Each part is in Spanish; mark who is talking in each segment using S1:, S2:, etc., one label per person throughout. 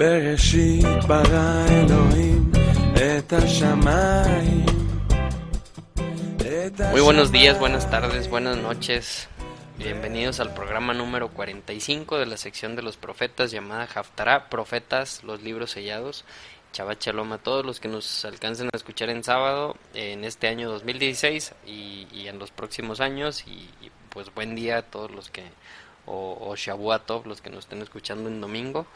S1: בראשית ברא אלוהים את השמיים.
S2: Muy buenos días, buenas tardes, buenas noches. Bienvenidos al programa número 45 de la sección de los profetas llamada Haftará, Profetas, los libros sellados. Shabbat Shalom a todos los que nos alcancen a escuchar en sábado en este año 2016 y en los próximos años y pues buen día a todos los que o Shavua Tov, los que nos estén escuchando en domingo.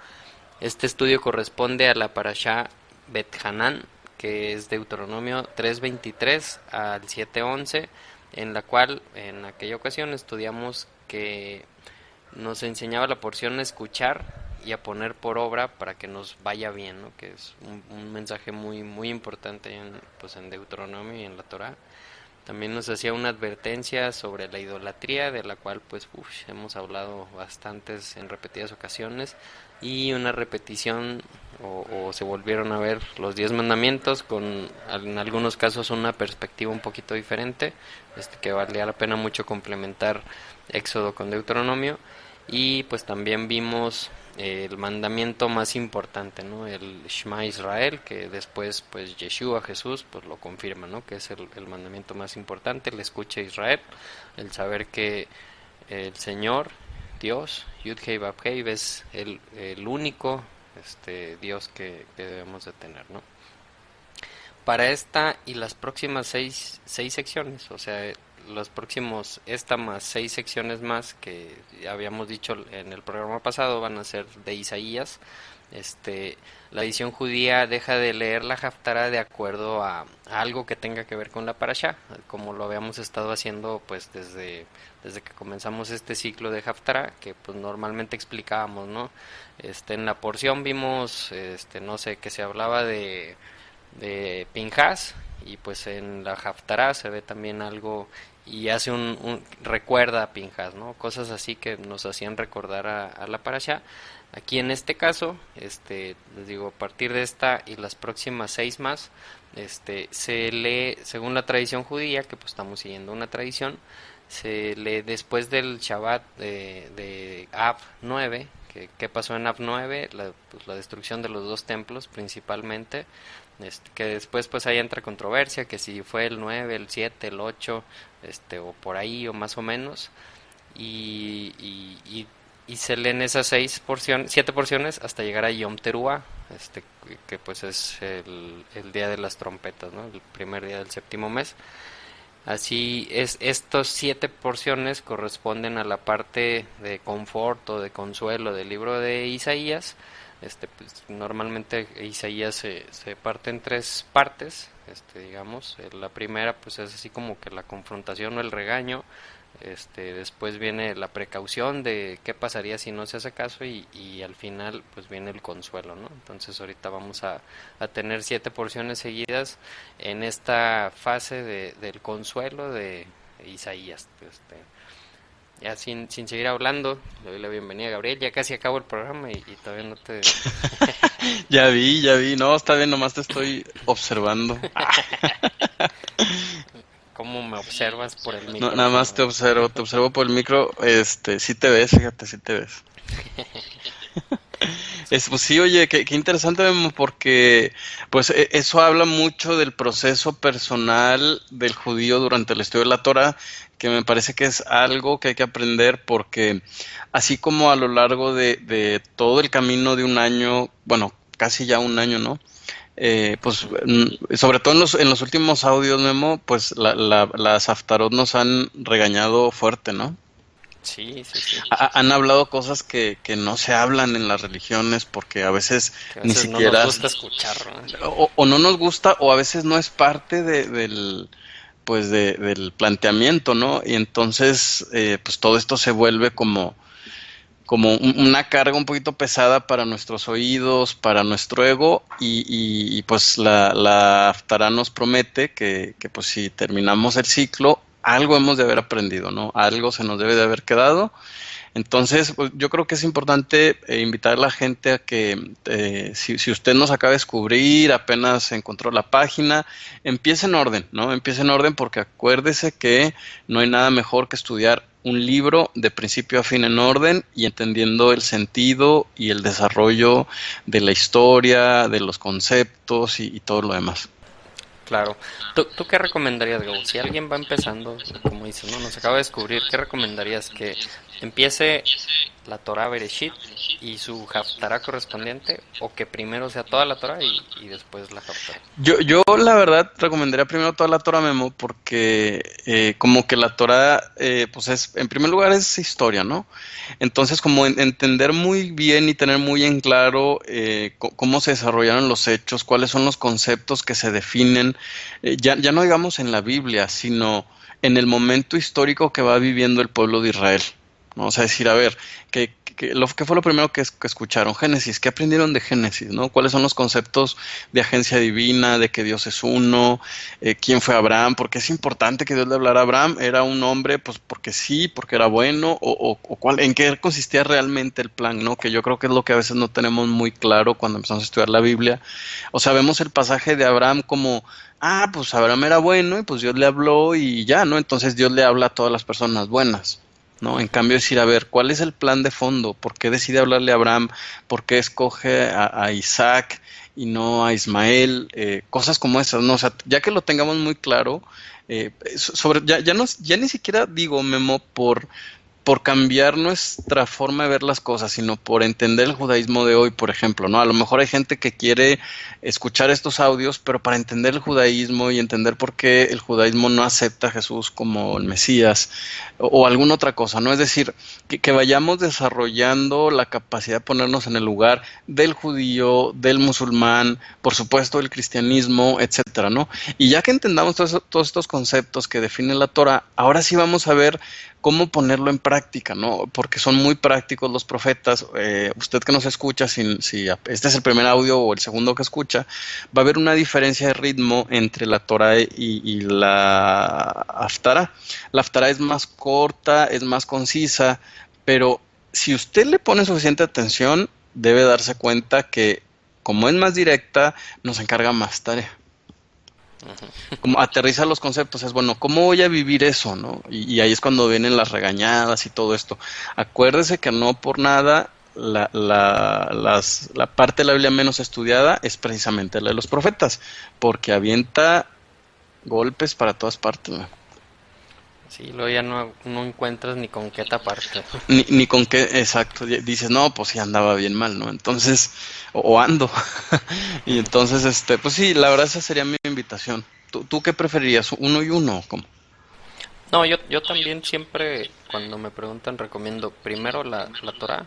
S2: Este estudio corresponde a la Parashá Bet Hanan, que es Deuteronomio 3:23 al 7:11, en la cual en aquella ocasión estudiamos que nos enseñaba la porción a escuchar y a poner por obra para que nos vaya bien, ¿no? Que es un mensaje muy importante en Deuteronomio y en la Torá. También nos hacía una advertencia sobre la idolatría, de la cual hemos hablado bastantes en repetidas ocasiones, y una repetición o se volvieron a ver los 10 mandamientos con en algunos casos una perspectiva un poquito diferente, que valía la pena mucho complementar Éxodo con Deuteronomio. Y pues también vimos el mandamiento más importante, ¿no? El Shema Israel, que después pues Yeshua, Jesús, pues lo confirma, ¿no? Que es el mandamiento más importante, el escucha Israel, el saber que el Señor, Dios, Yud-Hei Vav-Hei, es el único Dios que debemos de tener, ¿no? Para esta y las próximas seis secciones, o sea, esta más 6 secciones más que habíamos dicho en el programa pasado van a ser de Isaías. La edición judía deja de leer la Haftará de acuerdo a algo que tenga que ver con la Parashá, como lo habíamos estado haciendo pues desde que comenzamos este ciclo de Haftará, que pues normalmente explicábamos, ¿no? En la porción vimos, no sé, que se hablaba de Pinhas, y pues en la Haftará se ve también algo y hace recuerda a Pinhas, ¿no? Cosas así que nos hacían recordar a la Parashá. Aquí en este caso, les digo, a partir de esta y las próximas 6 más, se lee según la tradición judía, que pues estamos siguiendo una tradición, se lee después del Shabbat de Av 9. ¿Qué pasó en Av 9? La destrucción de los 2 templos principalmente, que después pues ahí entra controversia, que si fue el 9, el 7, el 8, o por ahí o más o menos, y se leen esas 7 porciones hasta llegar a Yom Teruah, que pues es el día de las trompetas, ¿no? El primer día del séptimo mes. Así es, estos 7 porciones corresponden a la parte de confort o de consuelo del libro de Isaías. Pues, normalmente Isaías se parte en 3 partes, digamos. La primera pues es así como que la confrontación o el regaño. Después viene la precaución de qué pasaría si no se hace caso, y al final pues viene el consuelo, ¿no? Entonces ahorita vamos a tener 7 porciones seguidas en esta fase del consuelo de Isaías. Ya sin seguir hablando, le doy la bienvenida a Gabriel. Ya casi acabo el programa y todavía no te...
S3: Ya vi, no, está bien, nomás te estoy observando.
S2: ¿Cómo me observas por el
S3: No,
S2: micrófono?
S3: nada más te observo por el micro, sí te ves, fíjate, sí te ves. Pues sí, oye, qué interesante, Memo, porque pues eso habla mucho del proceso personal del judío durante el estudio de la Torah, que me parece que es algo que hay que aprender, porque así como a lo largo de todo el camino de un año, bueno, casi ya un año, ¿no? Pues sobre todo en los últimos audios, Memo, pues las Haftarot nos han regañado fuerte, ¿no?
S2: Sí.
S3: Han hablado cosas que no se hablan en las religiones, porque a veces ni siquiera
S2: no nos gusta escuchar, ¿no?
S3: o no nos gusta, o a veces no es parte del planteamiento, ¿no? Y entonces pues todo esto se vuelve como una carga un poquito pesada para nuestros oídos, para nuestro ego, y pues la Haftará nos promete que pues si terminamos el ciclo, algo hemos de haber aprendido, ¿no? Algo se nos debe de haber quedado. Entonces, pues, yo creo que es importante invitar a la gente a que si usted nos acaba de descubrir, apenas encontró la página, empiece en orden, ¿no? Empiece en orden porque acuérdese que no hay nada mejor que estudiar un libro de principio a fin en orden y entendiendo el sentido y el desarrollo de la historia, de los conceptos y todo lo demás.
S2: Claro. ¿Tú qué recomendarías, Gabo? Si alguien va empezando, como dices, ¿no? Nos acaba de descubrir, ¿qué recomendarías? ¿Que empiece la Torah Bereshit y su Haftarah correspondiente? ¿O que primero sea toda la Torah y después la Haftarah?
S3: Yo la verdad recomendaría primero toda la Torah, Memo, porque como que la Torah, pues en primer lugar es historia, ¿no? Entonces como entender muy bien y tener muy en claro cómo se desarrollaron los hechos, cuáles son los conceptos que se definen, ya no digamos en la Biblia, sino en el momento histórico que va viviendo el pueblo de Israel. ¿No? O sea, decir, a ver, ¿qué fue lo primero que escucharon? Génesis, ¿qué aprendieron de Génesis? ¿No? ¿Cuáles son los conceptos de agencia divina, de que Dios es uno? ¿Quién fue Abraham? ¿Por qué es importante que Dios le hablara a Abraham? ¿Era un hombre, pues porque sí, porque era bueno? ¿En qué consistía realmente el plan? ¿No? Que yo creo que es lo que a veces no tenemos muy claro cuando empezamos a estudiar la Biblia. O sea, vemos el pasaje de Abraham como, pues Abraham era bueno y pues Dios le habló y ya, ¿no? Entonces Dios le habla a todas las personas buenas. ¿No? En cambio, decir, a ver, ¿cuál es el plan de fondo? ¿Por qué decide hablarle a Abraham? ¿Por qué escoge a Isaac y no a Ismael? Cosas como esas, ¿no? O sea, ya que lo tengamos muy claro, ya ni siquiera digo, Memo, por cambiar nuestra forma de ver las cosas, sino por entender el judaísmo de hoy, por ejemplo, ¿no? A lo mejor hay gente que quiere escuchar estos audios, pero para entender el judaísmo y entender por qué el judaísmo no acepta a Jesús como el Mesías o alguna otra cosa, ¿no? Es decir, que vayamos desarrollando la capacidad de ponernos en el lugar del judío, del musulmán, por supuesto del cristianismo, etcétera, ¿no? Y ya que entendamos todos estos conceptos que define la Torah, ahora sí vamos a ver cómo ponerlo en práctica, ¿no? Porque son muy prácticos los profetas. Usted que nos escucha, si este es el primer audio o el segundo que escucha, va a haber una diferencia de ritmo entre la Torah y la Haftarah. La Haftarah es más corta, es más concisa, pero si usted le pone suficiente atención, debe darse cuenta que como es más directa, nos encarga más tarea. Como aterriza los conceptos, es bueno, ¿cómo voy a vivir eso, no? Y ahí es cuando vienen las regañadas y todo esto. Acuérdese que no por nada la parte de la Biblia menos estudiada es precisamente la de los profetas, porque avienta golpes para todas partes, ¿no?
S2: Sí, luego ya no encuentras ni con qué taparte.
S3: Ni con qué, exacto, dices, no, pues sí andaba bien mal, ¿no? Entonces, o ando. Y entonces, pues sí, la verdad esa sería mi invitación. ¿Tú qué preferirías? ¿Uno y uno? ¿Cómo?
S2: No, yo también siempre, cuando me preguntan, recomiendo primero la Torah,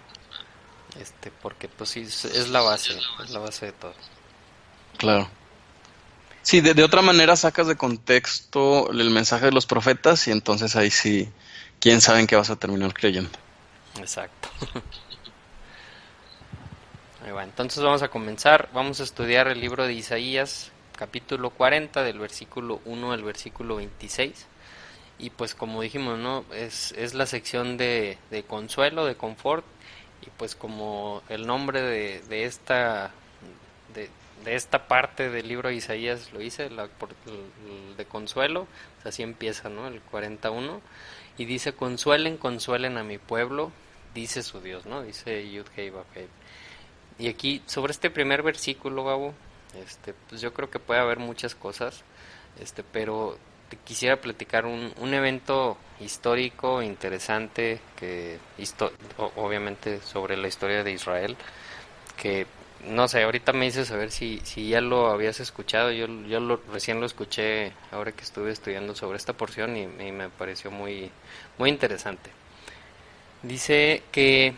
S2: porque pues sí, es la base de todo.
S3: Claro. Sí, de otra manera sacas de contexto el mensaje de los profetas y entonces ahí sí, quién sabe en qué vas a terminar creyendo.
S2: Exacto. Ahí va. Entonces vamos a comenzar, vamos a estudiar el libro de Isaías, capítulo 40, del versículo 1 al versículo 26. Y pues como dijimos, ¿no? Es la sección de consuelo, de confort, y pues como el nombre de esta parte del libro de Isaías lo dice, de consuelo, pues así empieza, ¿no? El 41, y dice, consuelen a mi pueblo, dice su Dios, ¿no? Dice Yud Hei Vav Hei. Y aquí, sobre este primer versículo, Gabo, pues yo creo que puede haber muchas cosas, pero te quisiera platicar un evento histórico interesante, obviamente sobre la historia de Israel, que no sé, ahorita me dices a ver si ya lo habías escuchado. Yo recién lo escuché ahora que estuve estudiando sobre esta porción y me pareció muy, muy interesante. Dice que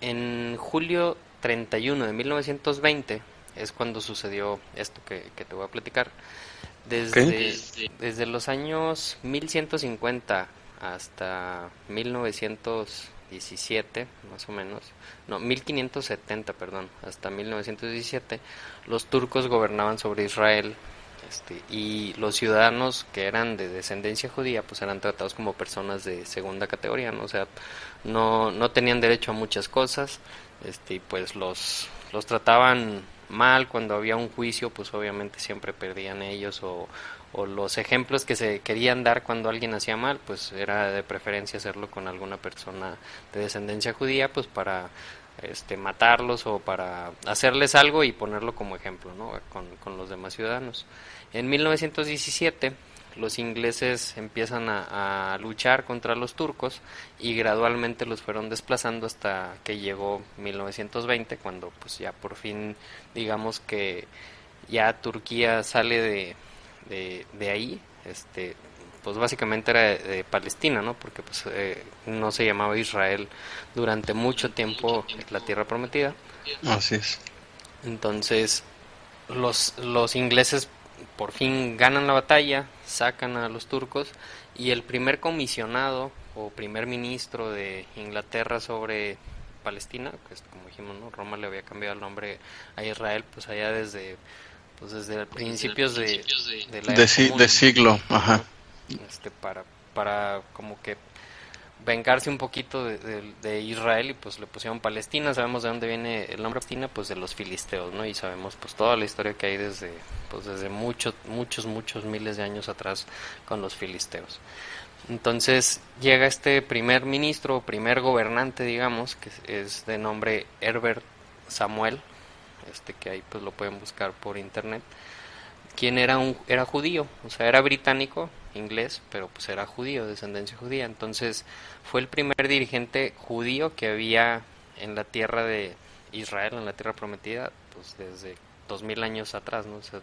S2: en julio 31 de 1920 es cuando sucedió esto que te voy a platicar. Desde los años 1150 hasta 1917, más o menos, no, 1570, perdón, hasta 1917, los turcos gobernaban sobre Israel, Y los ciudadanos que eran de descendencia judía pues eran tratados como personas de segunda categoría, ¿no? O sea, no tenían derecho a muchas cosas, y pues los trataban mal. Cuando había un juicio pues obviamente siempre perdían ellos, o los ejemplos que se querían dar cuando alguien hacía mal pues era de preferencia hacerlo con alguna persona de descendencia judía, pues para matarlos o para hacerles algo y ponerlo como ejemplo, ¿no? Con los demás ciudadanos. En 1917 los ingleses empiezan a luchar contra los turcos y gradualmente los fueron desplazando hasta que llegó 1920, cuando pues ya por fin digamos que ya Turquía sale de ahí. Pues básicamente era de Palestina, ¿no? Porque pues no se llamaba Israel durante mucho tiempo la tierra prometida.
S3: Así es.
S2: Entonces los ingleses por fin ganan la batalla, sacan a los turcos, y el primer comisionado o primer ministro de Inglaterra sobre Palestina, pues como dijimos, ¿no? Roma le había cambiado el nombre a Israel pues allá desde principios de la era común,
S3: de siglo, ajá.
S2: Para como que vengarse un poquito de Israel, y pues le pusieron Palestina. Sabemos de dónde viene el nombre Palestina, pues de los filisteos, ¿no? Y sabemos pues toda la historia que hay desde muchos miles de años atrás con los filisteos. Entonces llega este primer ministro o primer gobernante, digamos, que es de nombre Herbert Samuel, que ahí pues lo pueden buscar por internet, quien era judío, o sea, era británico, inglés, pero pues era judío, de descendencia judía. Entonces fue el primer dirigente judío que había en la tierra de Israel, en la tierra prometida, pues desde 2000 años atrás, ¿no? O sea,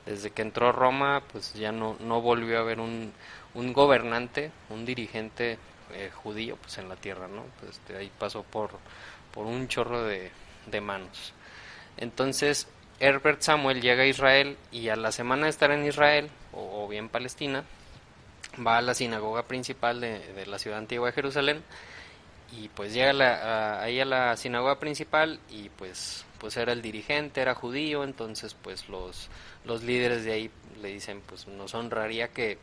S2: desde que entró Roma, pues ya no volvió a haber un gobernante, un dirigente judío, pues en la tierra, ¿no? Pues ahí pasó por un chorro de manos. Entonces Herbert Samuel llega a Israel, y a la semana de estar en Israel, o bien Palestina, va a la sinagoga principal de la ciudad antigua de Jerusalén, y pues llega ahí a la sinagoga principal, y pues era el dirigente, era judío. Entonces pues los líderes de ahí le dicen, pues nos honraría que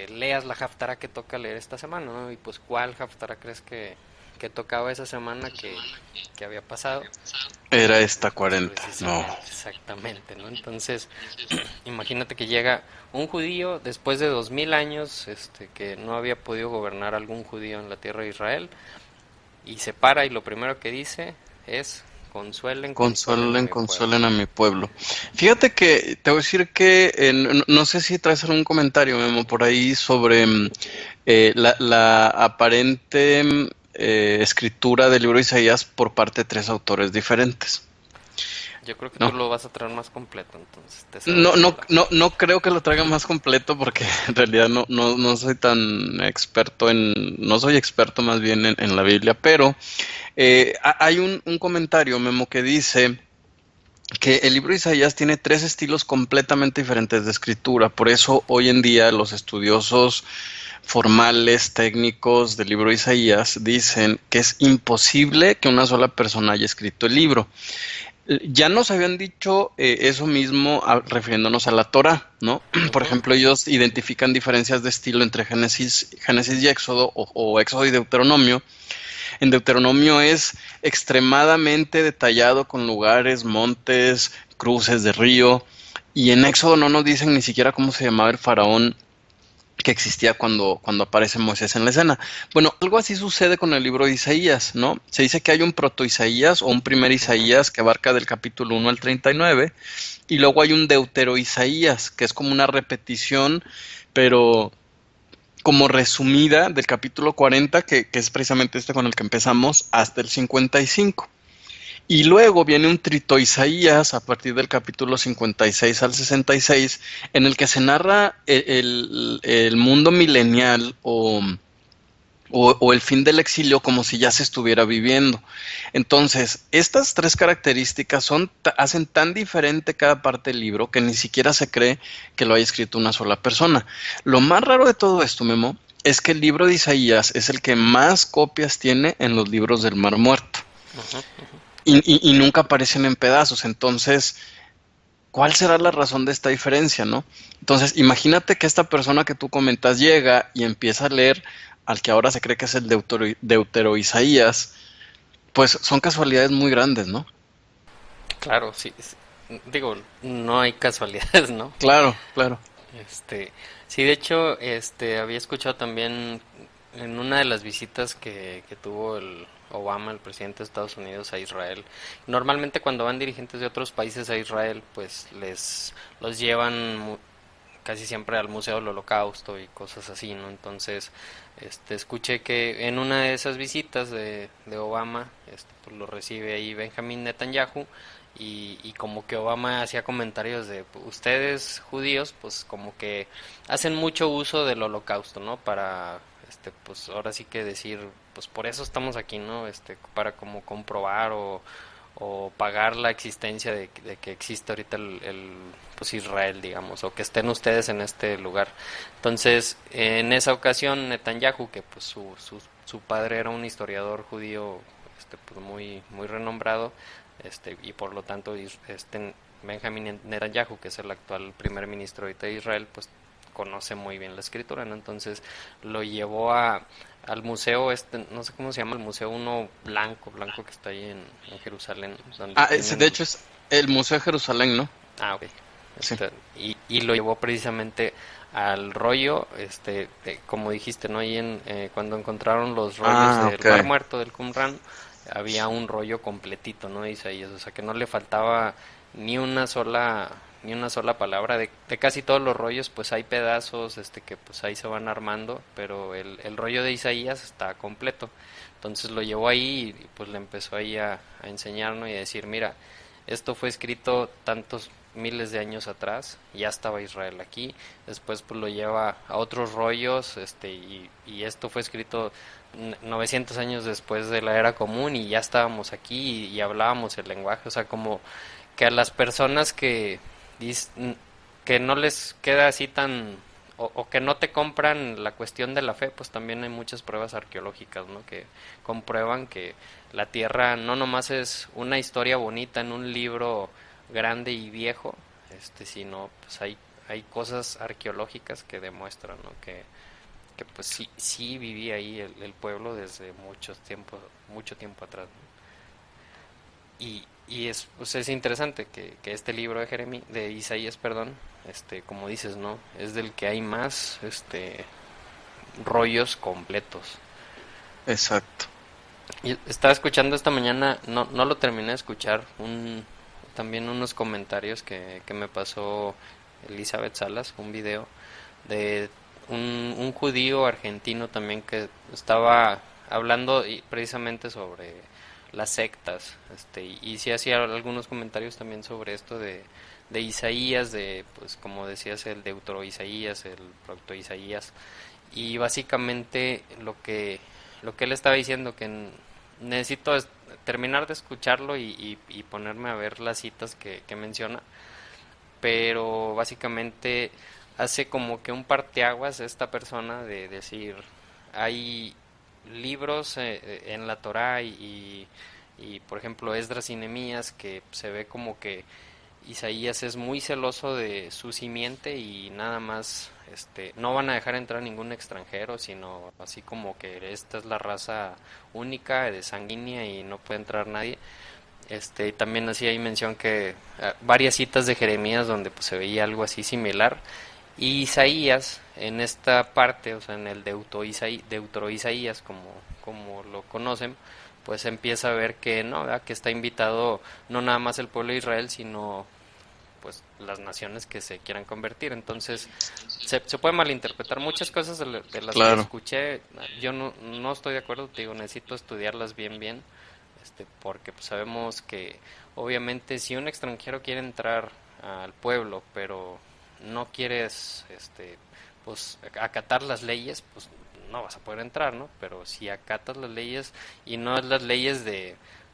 S2: leas la Haftará que toca leer esta semana, ¿no? Y pues ¿cuál Haftará crees que tocaba esa semana que había pasado?
S3: Era esta 40, no.
S2: Exactamente, ¿no? Entonces, imagínate que llega un judío después de 2000 años, que no había podido gobernar algún judío en la tierra de Israel, y se para y lo primero que dice es: consuelen
S3: a mi pueblo. Fíjate que te voy a decir que no sé si traes algún comentario, Memo, por ahí sobre la aparente escritura del libro de Isaías por parte de 3 autores diferentes.
S2: Yo creo que
S3: ¿no?
S2: tú lo vas a traer más completo, entonces.
S3: No creo que lo traiga más completo, porque en realidad no soy tan experto no soy experto más bien en la Biblia, pero hay un comentario, Memo, que dice que el libro de Isaías tiene 3 estilos completamente diferentes de escritura. Por eso hoy en día los estudiosos formales, técnicos del libro de Isaías dicen que es imposible que una sola persona haya escrito el libro. Ya nos habían dicho eso mismo refiriéndonos a la Torá, ¿no? Por ejemplo, ellos identifican diferencias de estilo entre Génesis y Éxodo, o Éxodo y Deuteronomio. En Deuteronomio es extremadamente detallado con lugares, montes, cruces de río, y en Éxodo no nos dicen ni siquiera cómo se llamaba el faraón que existía cuando aparece Moisés en la escena. Bueno, algo así sucede con el libro de Isaías, ¿no? Se dice que hay un proto-Isaías o un primer Isaías que abarca del capítulo 1 al 39, y luego hay un deutero-Isaías, que es como una repetición, pero como resumida, del capítulo 40, que es precisamente con el que empezamos, hasta el 55. Y luego viene un trito-Isaías a partir del capítulo 56 al 66, en el que se narra el mundo milenial o el fin del exilio como si ya se estuviera viviendo. Entonces, estas 3 características hacen tan diferente cada parte del libro que ni siquiera se cree que lo haya escrito una sola persona. Lo más raro de todo esto, Memo, es que el libro de Isaías es el que más copias tiene en los libros del Mar Muerto. Y nunca aparecen en pedazos. Entonces, ¿cuál será la razón de esta diferencia, no? Entonces, imagínate que esta persona que tú comentas llega y empieza a leer al que ahora se cree que es el Deutero Isaías, pues son casualidades muy grandes, ¿no?
S2: Claro, sí, digo, no hay casualidades, ¿no?
S3: Claro, claro.
S2: Este, sí, de hecho, había escuchado también en una de las visitas que tuvo el Obama, el presidente de Estados Unidos, a Israel. Normalmente cuando van dirigentes de otros países a Israel, pues los llevan casi siempre al Museo del Holocausto y cosas así, ¿no? Entonces, escuché que en una de esas visitas de Obama, pues lo recibe ahí Benjamín Netanyahu y como que Obama hacía comentarios de ustedes judíos, pues como que hacen mucho uso del Holocausto, ¿no? Para, pues ahora sí que decir, pues por eso estamos aquí, ¿no? Para como comprobar o pagar la existencia de que existe ahorita pues Israel, digamos, o que estén ustedes en este lugar. Entonces, en esa ocasión, Netanyahu, que pues su padre era un historiador judío, pues muy renombrado, y por lo tanto, Benjamin Netanyahu, que es el actual primer ministro ahorita de Israel, pues conoce muy bien la escritura, ¿no? Entonces lo llevó al museo, no sé cómo se llama, el museo uno blanco que está ahí en Jerusalén. Donde
S3: Ese de hecho es el Museo de Jerusalén, ¿no?
S2: Ok.
S3: Sí.
S2: Y lo llevó precisamente al rollo, como dijiste, ¿no? Ahí cuando encontraron los rollos del Mar Muerto, del Qumran, había un rollo completito, ¿no? Isaías, o sea que no le faltaba ni una sola palabra de casi todos los rollos, pues hay pedazos que pues ahí se van armando, pero el rollo de Isaías está completo. Entonces lo llevó ahí y pues le empezó ahí a enseñarnos y a decir, mira, esto fue escrito tantos miles de años atrás, ya estaba Israel aquí. Después pues lo lleva a otros rollos, y esto fue escrito 900 años después de la era común y ya estábamos aquí y hablábamos el lenguaje. O sea, como que a las personas que no les queda así tan, o que no te compran la cuestión de la fe, pues también hay muchas pruebas arqueológicas, ¿no? Que comprueban que la Tierra no nomás es una historia bonita en un libro grande y viejo, sino pues hay cosas arqueológicas que demuestran, ¿no? Que pues sí vivía ahí el pueblo desde mucho tiempo atrás, ¿no? Y pues es interesante que este libro de Isaías, perdón, como dices, ¿no? Es del que hay más, rollos completos.
S3: Exacto.
S2: Y estaba escuchando esta mañana, no lo terminé de escuchar, también unos comentarios que me pasó Elizabeth Salas, un video de un judío argentino también que estaba hablando precisamente sobre las sectas, y sí hacía algunos comentarios también sobre esto de Isaías, pues como decías, el Deutero Isaías, el Proto Isaías, y básicamente lo que él estaba diciendo, que necesito terminar de escucharlo y ponerme a ver las citas que menciona, pero básicamente hace como que un parteaguas esta persona de decir, hay libros en la Torá y por ejemplo Esdras y Nehemías, que se ve como que Isaías es muy celoso de su simiente y nada más no van a dejar entrar ningún extranjero, sino así como que esta es la raza única de sanguínea y no puede entrar nadie. También así hay mención que varias citas de Jeremías donde pues se veía algo así similar. Y Isaías, en esta parte, o sea, en el Deutero Isaías, como lo conocen, pues empieza a ver que no, ¿verdad? Que está invitado no nada más el pueblo de Israel, sino pues las naciones que se quieran convertir. Entonces se puede malinterpretar muchas cosas de las que escuché. Yo no estoy de acuerdo, te digo, necesito estudiarlas bien, porque pues sabemos que obviamente si un extranjero quiere entrar al pueblo, pero no quieres pues acatar las leyes, pues no vas a poder entrar, ¿no? Pero si acatas las leyes, y no es las leyes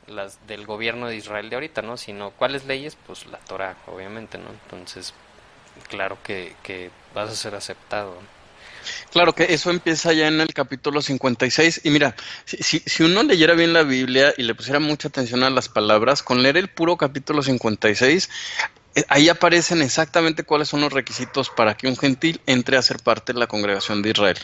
S2: las del gobierno de Israel de ahorita, ¿no? Sino cuáles leyes, pues la Torah, obviamente, ¿no? Entonces, claro que vas a ser aceptado, ¿no?
S3: Claro que eso empieza ya en el capítulo 56. Y mira, si uno leyera bien la Biblia y le pusiera mucha atención a las palabras, con leer el puro capítulo 56, ahí aparecen exactamente cuáles son los requisitos para que un gentil entre a ser parte de la congregación de Israel.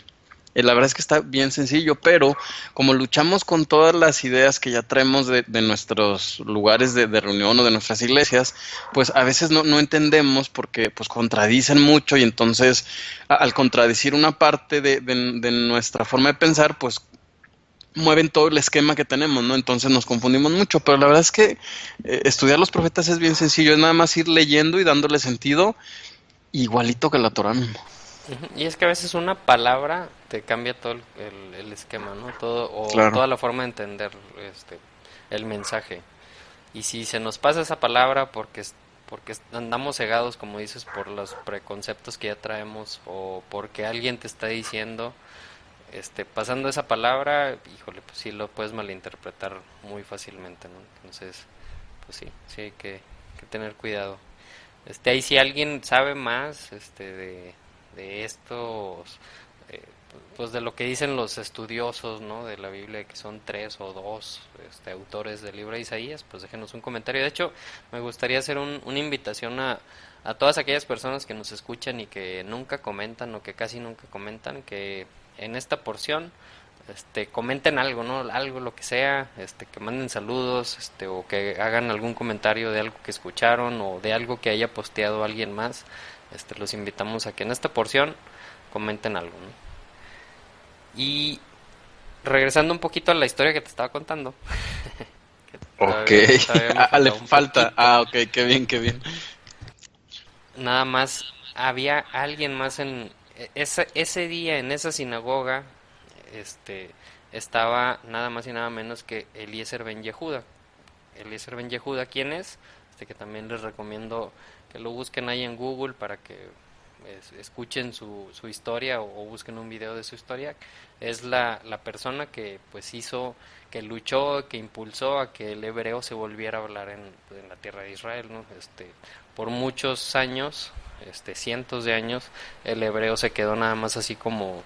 S3: La verdad es que está bien sencillo, pero como luchamos con todas las ideas que ya traemos de nuestros lugares de reunión o de nuestras iglesias, pues a veces no entendemos porque pues contradicen mucho y entonces al contradecir una parte de nuestra forma de pensar, pues mueven todo el esquema que tenemos, ¿no? Entonces nos confundimos mucho, pero la verdad es que estudiar los profetas es bien sencillo, es nada más ir leyendo y dándole sentido igualito que la Torah mismo.
S2: Y es que a veces una palabra te cambia todo el esquema, ¿no? Todo, o
S3: Claro.
S2: toda la forma de entender el mensaje. Y si se nos pasa esa palabra porque andamos cegados, como dices, por los preconceptos que ya traemos o porque alguien te está diciendo, pasando esa palabra, híjole, pues sí lo puedes malinterpretar muy fácilmente, ¿no? Entonces, pues sí hay que tener cuidado. Ahí si alguien sabe más, de estos, eh, pues de lo que dicen los estudiosos, ¿no? De la Biblia, que son 3 o 2, autores del libro de Isaías, pues déjenos un comentario. De hecho, me gustaría hacer una invitación a todas aquellas personas que nos escuchan y que nunca comentan o que casi nunca comentan, que en esta porción comenten algo, ¿no? Algo, lo que sea, que manden saludos, o que hagan algún comentario de algo que escucharon o de algo que haya posteado alguien más. Los invitamos a que en esta porción comenten algo, ¿no? Y regresando un poquito a la historia que te estaba contando, que
S3: Ok,
S2: todavía me
S3: le
S2: faltaba un
S3: falta.
S2: poquito.
S3: Ok, qué bien, qué bien.
S2: Nada más había alguien más ese día en esa sinagoga, estaba nada más y nada menos que Eliezer Ben Yehuda. Eliezer Ben Yehuda, ¿quién es? Que también les recomiendo que lo busquen ahí en Google para que escuchen su historia o busquen un video de su historia. Es la persona que pues hizo, que luchó, que impulsó a que el hebreo se volviera a hablar en la tierra de Israel, ¿no? Por muchos años, cientos de años, el hebreo se quedó nada más así como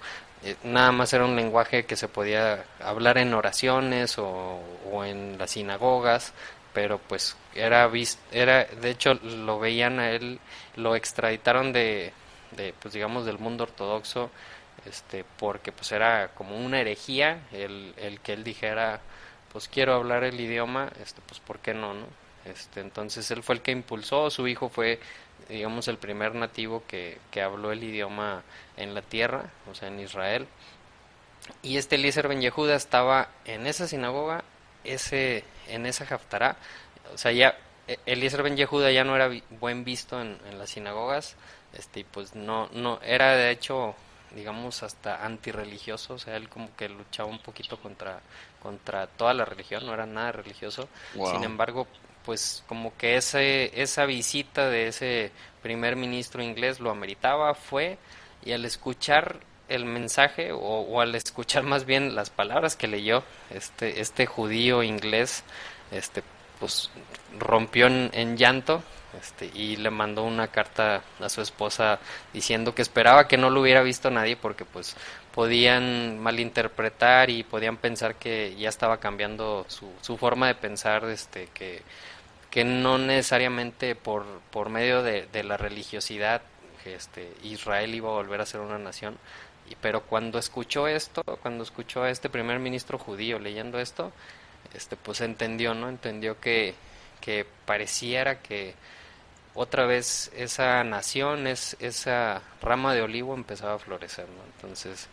S2: nada más era un lenguaje que se podía hablar en oraciones o en las sinagogas, pero pues era de hecho lo veían a él, lo extraditaron de pues digamos del mundo ortodoxo, porque pues era como una herejía el que él dijera pues quiero hablar el idioma, pues por qué no. Entonces él fue el que impulsó, su hijo fue digamos el primer nativo que habló el idioma en la tierra, o sea en Israel. Y Eliezer Ben Yehuda estaba en esa sinagoga, en esa Haftará. O sea, ya Eliezer Ben Yehuda ya no era buen visto en las sinagogas, y pues no, era de hecho, digamos, hasta antirreligioso. O sea, él como que luchaba un poquito contra toda la religión, no era nada religioso. Sin
S3: Wow.
S2: embargo, pues como que esa visita de ese primer ministro inglés lo ameritaba, fue, y al escuchar el mensaje o al escuchar más bien las palabras que leyó este judío inglés, pues rompió en llanto, y le mandó una carta a su esposa diciendo que esperaba que no lo hubiera visto nadie porque pues podían malinterpretar y podían pensar que ya estaba cambiando su forma de pensar, que no necesariamente por medio de la religiosidad Israel iba a volver a ser una nación. Pero cuando escuchó esto, cuando escuchó a este primer ministro judío leyendo esto, pues entendió, ¿no? Entendió que pareciera que otra vez esa nación, esa rama de olivo empezaba a florecer, ¿no? Entonces,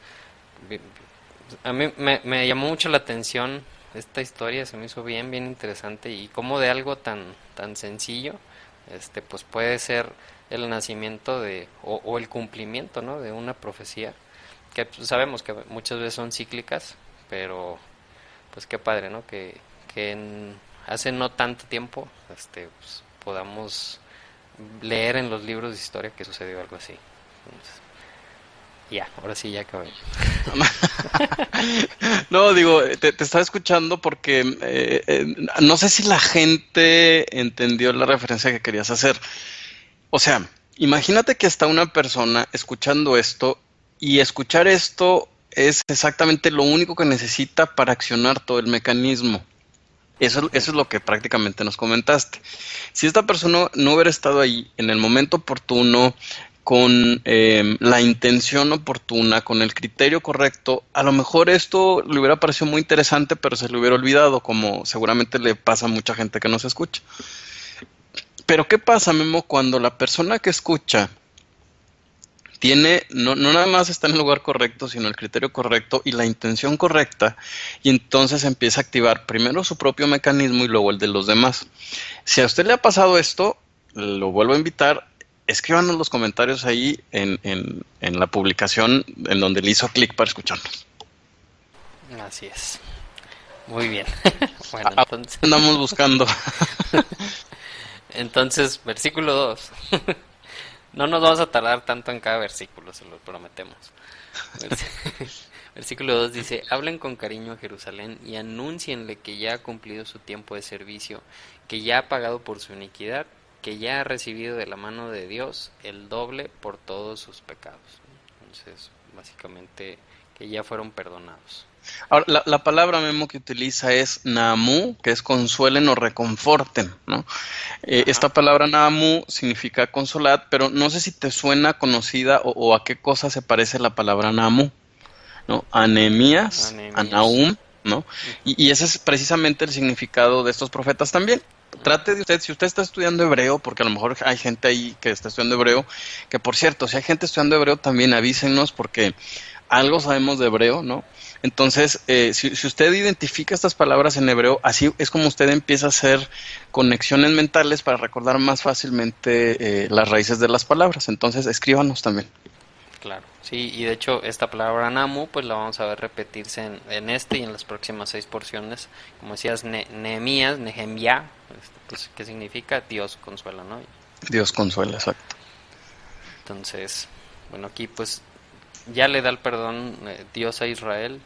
S2: a mí me llamó mucho la atención esta historia, se me hizo bien interesante, y cómo de algo tan sencillo, pues puede ser el nacimiento o el cumplimiento, ¿no? De una profecía que pues, sabemos que muchas veces son cíclicas, pero pues qué padre, ¿no? Que hace no tanto tiempo, pues, podamos leer en los libros de historia que sucedió algo así. Entonces, ya, ahora sí ya acabé.
S3: No, digo, te estaba escuchando porque no sé si la gente entendió la referencia que querías hacer. O sea, imagínate que está una persona escuchando esto y escuchar esto es exactamente lo único que necesita para accionar todo el mecanismo. Eso es lo que prácticamente nos comentaste. Si esta persona no hubiera estado ahí en el momento oportuno, con la intención oportuna, con el criterio correcto, a lo mejor esto le hubiera parecido muy interesante, pero se le hubiera olvidado, como seguramente le pasa a mucha gente que nos escucha. Pero ¿qué pasa, Memo, cuando la persona que escucha tiene, no nada más está en el lugar correcto, sino el criterio correcto y la intención correcta, y entonces empieza a activar primero su propio mecanismo y luego el de los demás? Si a usted le ha pasado esto, lo vuelvo a invitar, escríbanos los comentarios ahí en la publicación en donde le hizo clic para escucharnos.
S2: Así es. Muy bien. Bueno,
S3: Ah,
S2: entonces,
S3: andamos buscando.
S2: entonces, versículo 2. No nos vamos a tardar tanto en cada versículo, se lo prometemos. Versículo 2 dice: hablen con cariño a Jerusalén y anúncienle que ya ha cumplido su tiempo de servicio, que ya ha pagado por su iniquidad, que ya ha recibido de la mano de Dios el doble por todos sus pecados. Entonces, básicamente, que ya fueron perdonados.
S3: Ahora, la palabra, Memo, que utiliza es Naamú, que es consuelen o reconforten, ¿no? Esta
S2: Ajá.
S3: palabra Naamú significa consolad, pero no sé si te suena conocida o a qué cosa se parece la palabra Naamú, ¿no? A Nehemías, a
S2: Anemías.
S3: Nahum, ¿no? Y ese es precisamente el significado de estos profetas también. Trate de usted, si usted está estudiando hebreo, porque a lo mejor hay gente ahí que está estudiando hebreo, que por cierto, si hay gente estudiando hebreo también avísenos porque algo sabemos de hebreo, ¿no? Entonces, si usted identifica estas palabras en hebreo, así es como usted empieza a hacer conexiones mentales para recordar más fácilmente las raíces de las palabras. Entonces, escríbanos también.
S2: Claro, sí, y de hecho esta palabra Namu pues la vamos a ver repetirse en este y en las próximas 6 porciones. Como decías, Nehemías, Nehemia, pues ¿qué significa? Dios consuela, ¿no?
S3: Dios consuela, exacto.
S2: Entonces, bueno, aquí pues ya le da el perdón Dios a Israel.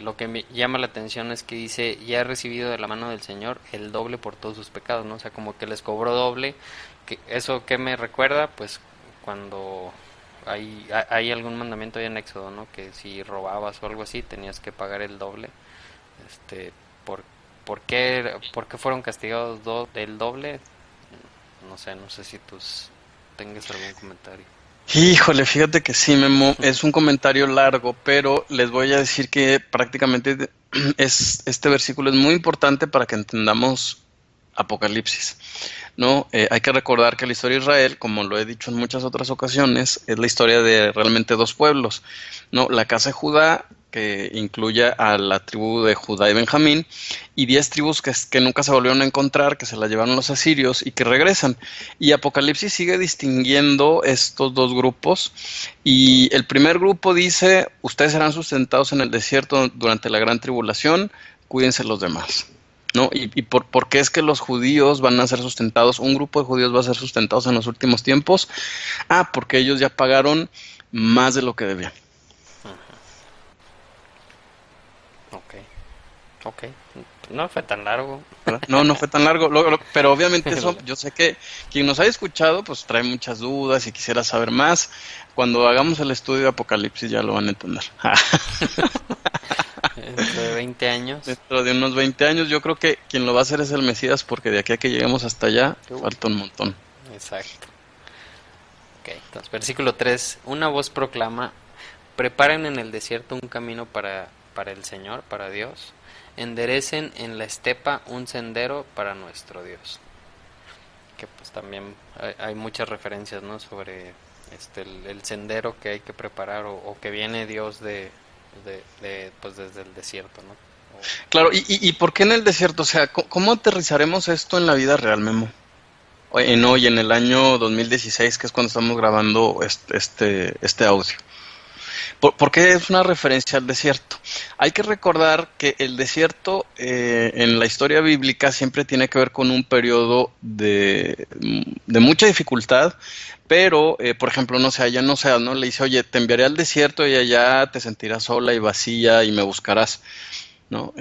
S2: Lo que me llama la atención es que dice, ya he recibido de la mano del Señor el doble por todos sus pecados, ¿no? O sea, como que les cobró doble. ¿Eso qué me recuerda? Pues cuando hay algún mandamiento ahí en Éxodo, ¿no? Que si robabas o algo así, tenías que pagar el doble. Este, ¿por, por qué fueron castigados el doble? No sé si tú tengas algún comentario.
S3: Híjole, fíjate que sí, Memo, es un comentario largo, pero les voy a decir que prácticamente este versículo es muy importante para que entendamos Apocalipsis, ¿no? Hay que recordar que la historia de Israel, como lo he dicho en muchas otras ocasiones, es la historia de realmente dos pueblos, ¿no? La casa de Judá, que incluye a la tribu de Judá y Benjamín, y 10 tribus que nunca se volvieron a encontrar, que se las llevaron los asirios y que regresan. Y Apocalipsis sigue distinguiendo estos dos grupos, y el primer grupo dice, ustedes serán sustentados en el desierto durante la gran tribulación, cuídense los demás. ¿No? ¿Y por qué es que los judíos van a ser sustentados, un grupo de judíos va a ser sustentados en los últimos tiempos? Porque ellos ya pagaron más de lo que debían.
S2: Ok, ok. No fue tan largo.
S3: ¿Verdad? No fue tan largo, pero obviamente eso, yo sé que quien nos haya escuchado, pues trae muchas dudas y quisiera saber más. Cuando hagamos el estudio de Apocalipsis ya lo van a entender.
S2: Dentro de 20 años.
S3: Dentro de unos 20 años, yo creo que quien lo va a hacer es el Mesías, porque de aquí a que lleguemos hasta allá, falta un montón.
S2: Exacto. Ok, entonces versículo 3. Una voz proclama, preparen en el desierto un camino para el Señor, para Dios. Enderecen en la estepa un sendero para nuestro Dios. Que pues también hay muchas referencias, ¿no? Sobre el sendero que hay que preparar o que viene Dios pues desde el desierto, ¿no?
S3: Claro, ¿y por qué en el desierto? O sea, ¿cómo aterrizaremos esto en la vida real, Memo? Hoy, en el año 2016, que es cuando estamos grabando este audio. ¿Por qué es una referencia al desierto? Hay que recordar que el desierto en la historia bíblica siempre tiene que ver con un periodo de mucha dificultad, pero, por ejemplo, no sé, allá ¿no? Le dice, oye, te enviaré al desierto y allá te sentirás sola y vacía y me buscarás, ¿no?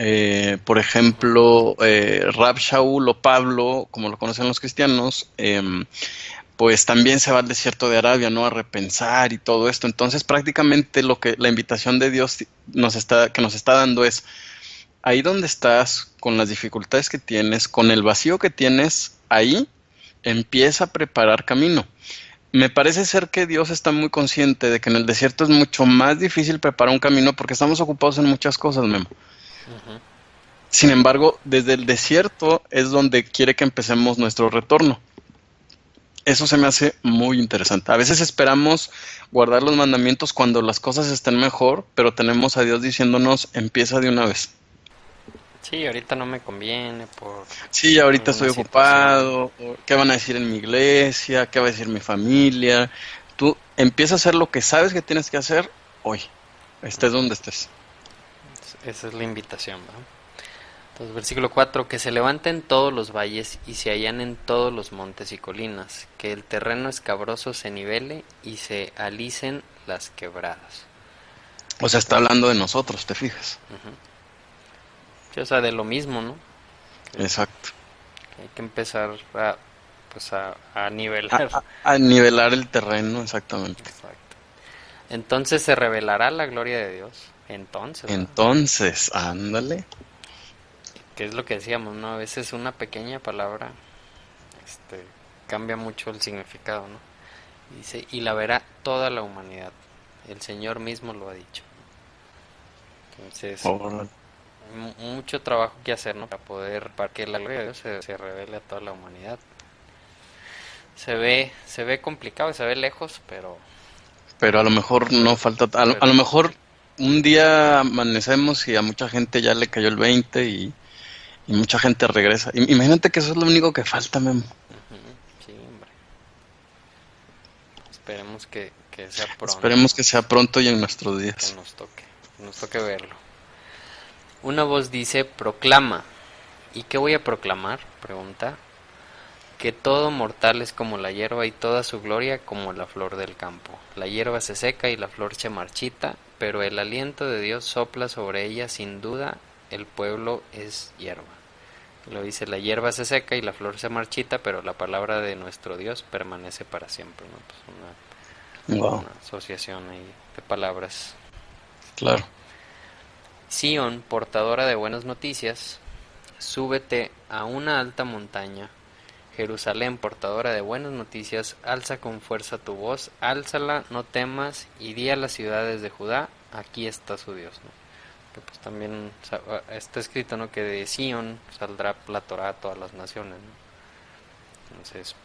S3: Por ejemplo, Rab Shaul o Pablo, como lo conocen los cristianos, pues también se va al desierto de Arabia, ¿no? A repensar y todo esto. Entonces, prácticamente la invitación de Dios que nos está dando es, ahí donde estás, con las dificultades que tienes, con el vacío que tienes, ahí empieza a preparar camino. Me parece ser que Dios está muy consciente de que en el desierto es mucho más difícil preparar un camino porque estamos ocupados en muchas cosas, Memo.
S2: Ujú.
S3: Sin embargo, desde el desierto es donde quiere que empecemos nuestro retorno. Eso se me hace muy interesante. A veces esperamos guardar los mandamientos cuando las cosas estén mejor, pero tenemos a Dios diciéndonos, empieza de una vez.
S2: Sí, ahorita no me conviene por
S3: Sí, ahorita
S2: una
S3: estoy
S2: situación.
S3: ocupado, o ¿qué van a decir en mi iglesia? ¿Qué va a decir mi familia? Tú empieza a hacer lo que sabes que tienes que hacer hoy, estés donde estés.
S2: Esa es la invitación, ¿verdad? Entonces, versículo 4, que se levanten todos los valles y se allanen todos los montes y colinas, que el terreno escabroso se nivele y se alicen las quebradas.
S3: O sea, está hablando de nosotros, ¿te fijas?
S2: Sí, o sea, de lo mismo, ¿no?
S3: Exacto.
S2: Que hay que empezar pues a
S3: A,
S2: nivelar.
S3: a nivelar el terreno, exactamente.
S2: Exacto. Entonces se revelará la gloria de Dios. Entonces, ¿verdad?
S3: Entonces, ándale.
S2: Que es lo que decíamos, ¿no? A veces una pequeña palabra este, cambia mucho el significado, ¿no? Dice, y la verá toda la humanidad. El Señor mismo lo ha dicho. Entonces,
S3: Órale.
S2: mucho trabajo que hacer, ¿no? Para que la gloria de Dios se revele a toda la humanidad. Se ve complicado, se ve lejos,
S3: Pero a lo mejor no falta, a lo mejor un día amanecemos y a mucha gente ya le cayó el 20 y mucha gente regresa. Imagínate que eso es lo único que falta, Memo.
S2: sí, hombre. Esperemos que sea pronto,
S3: Esperemos que sea pronto y en nuestros
S2: que
S3: días.
S2: nos toque verlo. Una voz dice, proclama. ¿Y qué voy a proclamar? Pregunta. Que todo mortal es como la hierba y toda su gloria como la flor del campo. La hierba se seca y la flor se marchita, pero el aliento de Dios sopla sobre ella sin duda, el pueblo es hierba. Lo dice, la hierba se seca y la flor se marchita, pero la palabra de nuestro Dios permanece para siempre, ¿no? Pues
S3: Wow,
S2: una asociación ahí de palabras.
S3: claro.
S2: Sión, portadora de buenas noticias, súbete a una alta montaña. Jerusalén, portadora de buenas noticias, alza con fuerza tu voz, álzala, no temas, y di a las ciudades de Judá, aquí está su Dios, ¿no? Que pues también está escrito, ¿no? Que de Sión saldrá la Torá a todas las naciones, ¿no? Entonces,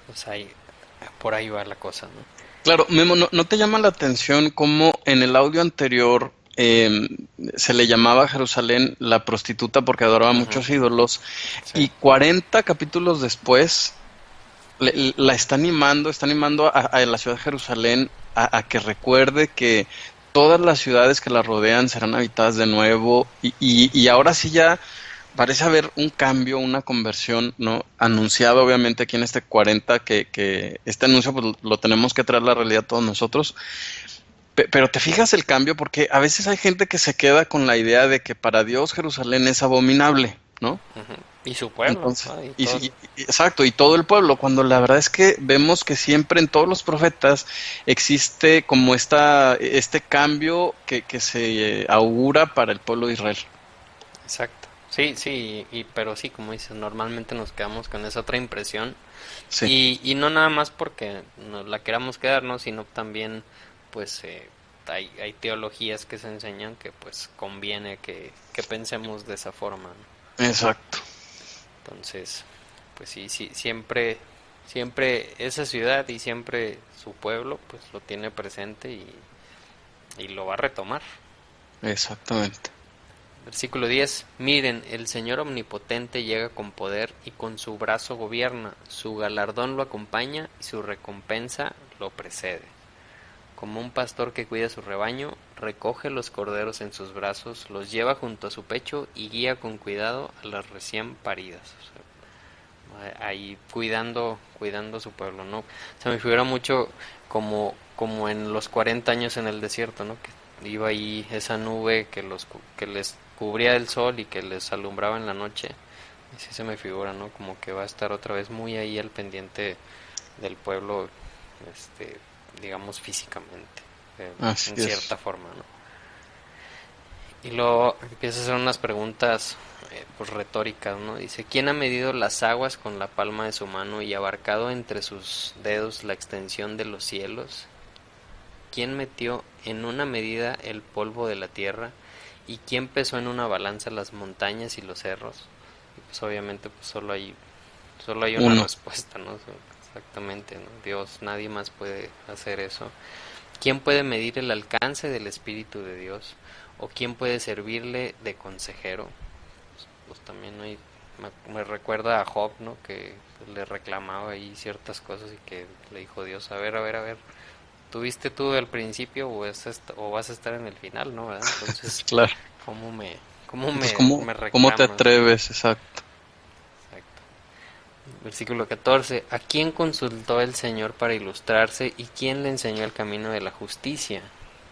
S2: pues ahí, por ahí va la cosa, ¿no?
S3: Claro, Memo, ¿no te llama la atención cómo en el audio anterior se le llamaba a Jerusalén la prostituta porque adoraba
S2: Ujú,
S3: muchos ídolos
S2: sí,
S3: y 40 capítulos después la está animando a la ciudad de Jerusalén a que recuerde que todas las ciudades que la rodean serán habitadas de nuevo y ahora sí ya parece haber un cambio, una conversión, ¿no? Anunciado obviamente aquí en este 40 que este anuncio pues, lo tenemos que traer a la realidad todos nosotros. Pero te fijas el cambio porque a veces hay gente que se queda con la idea de que para Dios Jerusalén es abominable, ¿no?
S2: ujú. Y su pueblo,
S3: Entonces,
S2: ¿no? Y todo.
S3: exacto, y todo el pueblo, cuando la verdad es que vemos que siempre en todos los profetas existe como este cambio que se augura para el pueblo de Israel.
S2: Exacto. Sí, sí, pero sí, como dices, normalmente nos quedamos con esa otra impresión
S3: Sí,
S2: y no nada más porque nos la queramos quedar, ¿no? Sino también, pues, hay teologías que se enseñan que, pues, conviene que pensemos de esa forma, ¿no?
S3: exacto.
S2: Entonces, pues sí, sí, siempre esa ciudad y siempre su pueblo, pues, lo tiene presente y lo va a retomar.
S3: Exactamente.
S2: Versículo 10. Miren, el Señor omnipotente llega con poder y con su brazo gobierna, su galardón lo acompaña y su recompensa lo precede. Como un pastor que cuida su rebaño, recoge los corderos en sus brazos, los lleva junto a su pecho y guía con cuidado a las recién paridas. O sea, ahí cuidando a su pueblo, ¿no? Se me figura mucho como en los 40 años en el desierto, ¿no? Que iba ahí esa nube que les cubría el sol y que les alumbraba en la noche. Y sí se me figura, ¿no? Como que va a estar otra vez muy ahí al pendiente del pueblo, digamos físicamente,
S3: Así
S2: en
S3: es.
S2: cierta forma, ¿no? Y luego empieza a hacer unas preguntas pues retóricas, ¿no? Dice, ¿quién ha medido las aguas con la palma de su mano y abarcado entre sus dedos la extensión de los cielos? ¿Quién metió en una medida el polvo de la tierra? ¿Y quién pesó en una balanza las montañas y los cerros? Y pues obviamente pues solo hay una
S3: Uno.
S2: respuesta, ¿no? Exactamente, ¿no? Dios, nadie más puede hacer eso. ¿Quién puede medir el alcance del Espíritu de Dios? ¿O quién puede servirle de consejero? Pues también hay, me recuerda a Job, ¿no? Que le reclamaba ahí ciertas cosas y que le dijo Dios, a ver, ¿tuviste tú al principio o vas a estar en el final, ¿no? ¿Verdad? Entonces,
S3: Claro.
S2: ¿cómo me,
S3: Entonces,
S2: me
S3: ¿cómo te
S2: reclamas?
S3: atreves? Exacto.
S2: Exacto. Versículo 14. ¿A quién consultó el Señor para ilustrarse y quién le enseñó el camino de la justicia?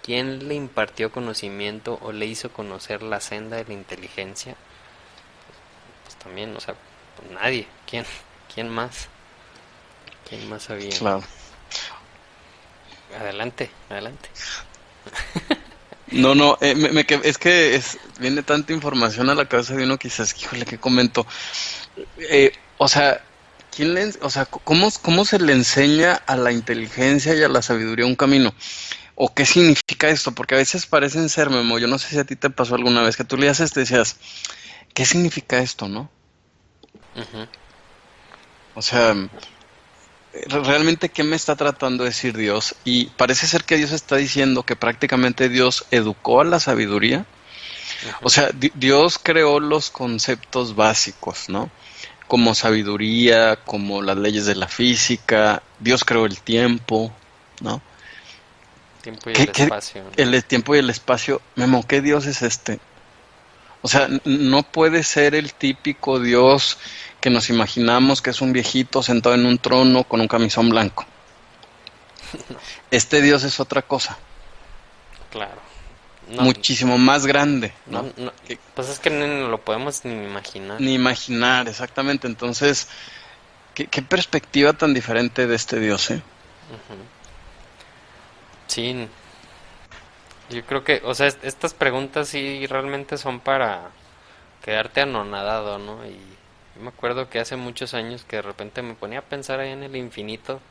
S2: ¿Quién le impartió conocimiento o le hizo conocer la senda de la inteligencia? Pues también, o sea, pues nadie. ¿Quién más? ¿Quién más sabía?
S3: Claro.
S2: Adelante.
S3: No, es que viene tanta información a la cabeza de uno que dices, híjole, ¿qué comento? O sea, ¿cómo se le enseña a la inteligencia y a la sabiduría un camino? ¿O qué significa esto? Porque a veces parecen ser, Memo, yo no sé si a ti te pasó alguna vez que tú leías esto y decías, ¿qué significa esto, no?
S2: Ujú.
S3: O sea, realmente, ¿qué me está tratando de decir Dios? Y parece ser que Dios está diciendo que prácticamente Dios educó a la sabiduría. O sea, Dios creó los conceptos básicos, ¿no? Como sabiduría, como las leyes de la física. Dios creó el tiempo, ¿no?
S2: Tiempo y el espacio, ¿no?
S3: El tiempo y el espacio. Memo, ¿qué Dios es este? O sea, no puede ser el típico Dios que nos imaginamos, que es un viejito sentado en un trono con un camisón blanco. Este Dios es otra cosa,
S2: Claro. No,
S3: muchísimo más grande, ¿no?
S2: pues es que no lo podemos ni imaginar.
S3: Ni imaginar, exactamente. Entonces, ¿qué perspectiva tan diferente de este Dios, eh?
S2: Sí, yo creo que, o sea, estas preguntas sí realmente son para quedarte anonadado, ¿no? Y yo me acuerdo que hace muchos años que de repente me ponía a pensar ahí en el infinito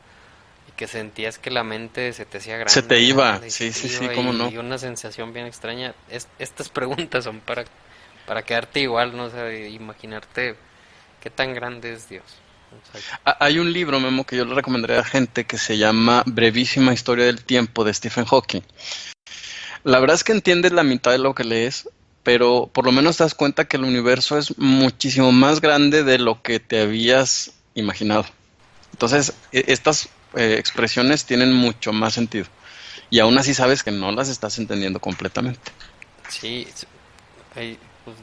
S2: y que sentías que la mente se te hacía grande.
S3: Se te iba,
S2: grande, y
S3: sí,
S2: se te
S3: sí,
S2: iba,
S3: cómo no.
S2: y una sensación bien extraña. Estas preguntas son para quedarte igual, ¿no? O sea, imaginarte qué tan grande es Dios.
S3: Hay un libro, Memo, que yo le recomendaría a gente que se llama Brevísima Historia del Tiempo de Stephen Hawking. La verdad es que entiendes la mitad de lo que lees, pero por lo menos te das cuenta que el universo es muchísimo más grande de lo que te habías imaginado. Entonces, estas expresiones tienen mucho más sentido. Y aún así sabes que no las estás entendiendo completamente.
S2: Sí, pues,